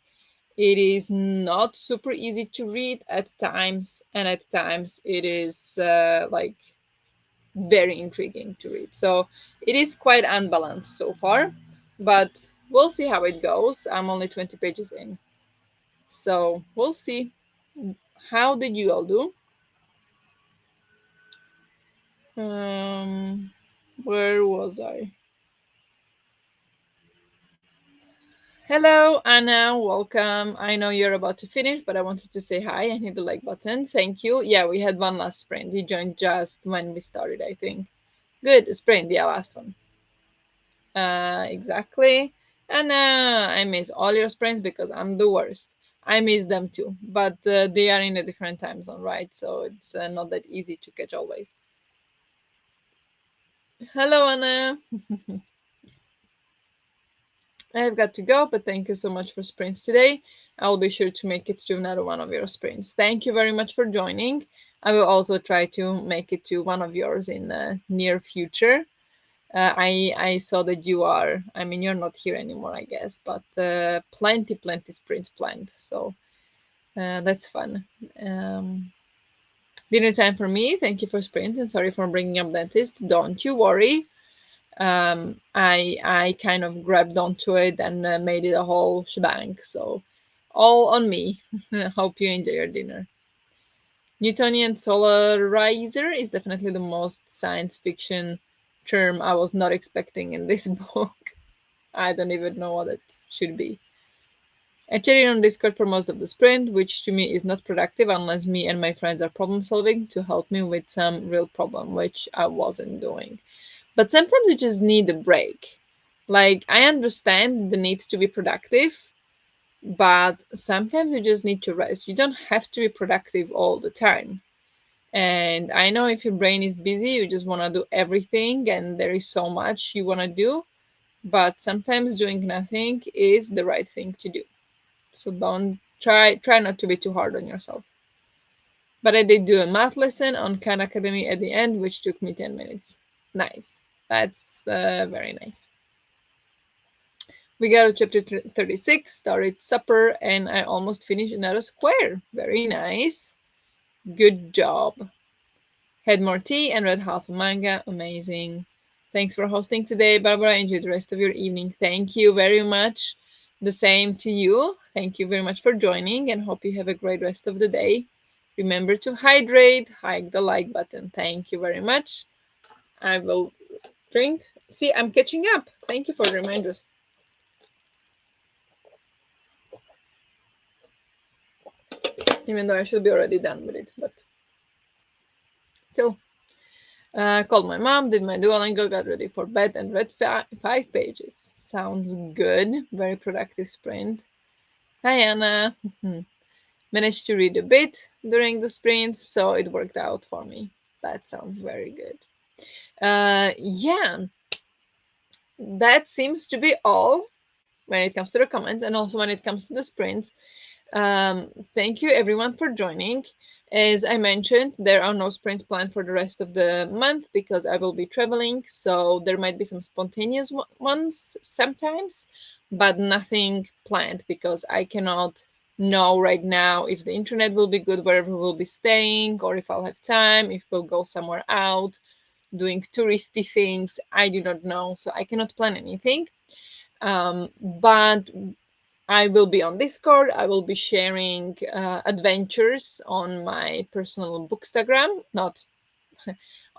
it is not super easy to read at times, and at times it is like very intriguing to read. So it is quite unbalanced so far, but we'll see how it goes. I'm only 20 pages in. So we'll see. How did you all do? Um, where was I? Hello, Anna. Welcome. I know you're about to finish, but I wanted to say hi and hit the like button. Thank you. Yeah, we had one last sprint. You joined just when we started, I think. Good sprint. Yeah, last one. Exactly. And I miss all your sprints because I'm the worst. I miss them too, but they are in a different time zone, right? So it's not that easy to catch always. Hello, Anna. I've got to go, but thank you so much for sprints today. I'll be sure to make it to another one of your sprints. Thank you very much for joining. I will also try to make it to one of yours in the near future. I saw that you are. I mean, you're not here anymore, I guess, but plenty sprints planned. So that's fun. Dinner time for me. Thank you for sprints and sorry for bringing up dentist. Don't you worry. I kind of grabbed onto it and made it a whole shebang. So all on me. Hope you enjoy your dinner. Newtonian solarizer is definitely the most science fiction term I was not expecting in this book. I don't even know what it should be. I chatted on Discord for most of the sprint, which to me is not productive unless me and my friends are problem solving to help me with some real problem, which I wasn't doing. But sometimes you just need a break. Like, I understand the need to be productive, but sometimes you just need to rest. You don't have to be productive all the time. And I know if your brain is busy, you just want to do everything, and there is so much you want to do, but sometimes doing nothing is the right thing to do. So don't try not to be too hard on yourself. But I did do a math lesson on Khan Academy at the end, which took me 10 minutes. Nice. That's very nice. We got to chapter 36, started supper, and I almost finished another square. Very nice. Good job. Had more tea and read half a manga. Amazing. Thanks for hosting today, Barbara. Enjoy the rest of your evening. Thank you very much. The same to you. Thank you very much for joining and hope you have a great rest of the day. Remember to hydrate, hike the like button. Thank you very much. I will drink. See, I'm catching up. Thank you for the reminders. Even though I should be already done with it, but still. Called my mom, did my Duolingo, got ready for bed, and read 5 pages. Sounds good. Very productive sprint. Hi, Anna. Managed to read a bit during the sprints, so it worked out for me. That sounds very good. Yeah, that seems to be all when it comes to the comments and also when it comes to the sprints. Thank you everyone for joining. As I mentioned, there are no sprints planned for the rest of the month because I will be traveling, so there might be some spontaneous ones sometimes, but nothing planned because I cannot know right now if the internet will be good wherever we'll be staying or if I'll have time, if we'll go somewhere out doing touristy things. I do not know, so I cannot plan anything. But I will be on Discord. I will be sharing adventures on my personal Bookstagram, not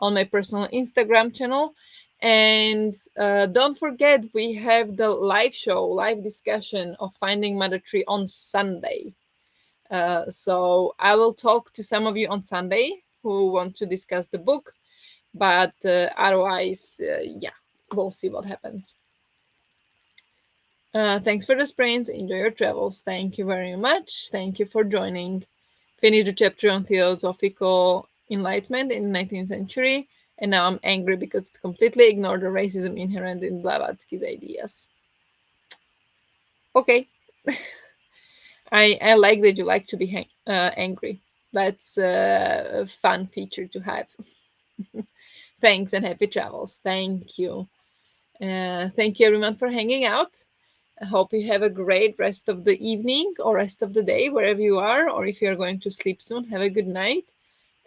on my personal Instagram channel. And don't forget, we have the live show, live discussion of Finding Mother Tree on Sunday. So I will talk to some of you on Sunday who want to discuss the book, but otherwise, yeah, we'll see what happens. Thanks for the sprains. Enjoy your travels. Thank you very much. Thank you for joining. Finished the chapter on theosophical enlightenment in the 19th century, and now I'm angry because it completely ignored the racism inherent in Blavatsky's ideas. Okay, I like that you like to be angry. That's a fun feature to have. Thanks and happy travels. Thank you. Thank you everyone for hanging out. I hope you have a great rest of the evening or rest of the day, wherever you are, or if you're going to sleep soon, have a good night.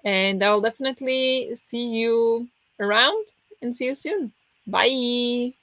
And I'll definitely see you around and see you soon. Bye.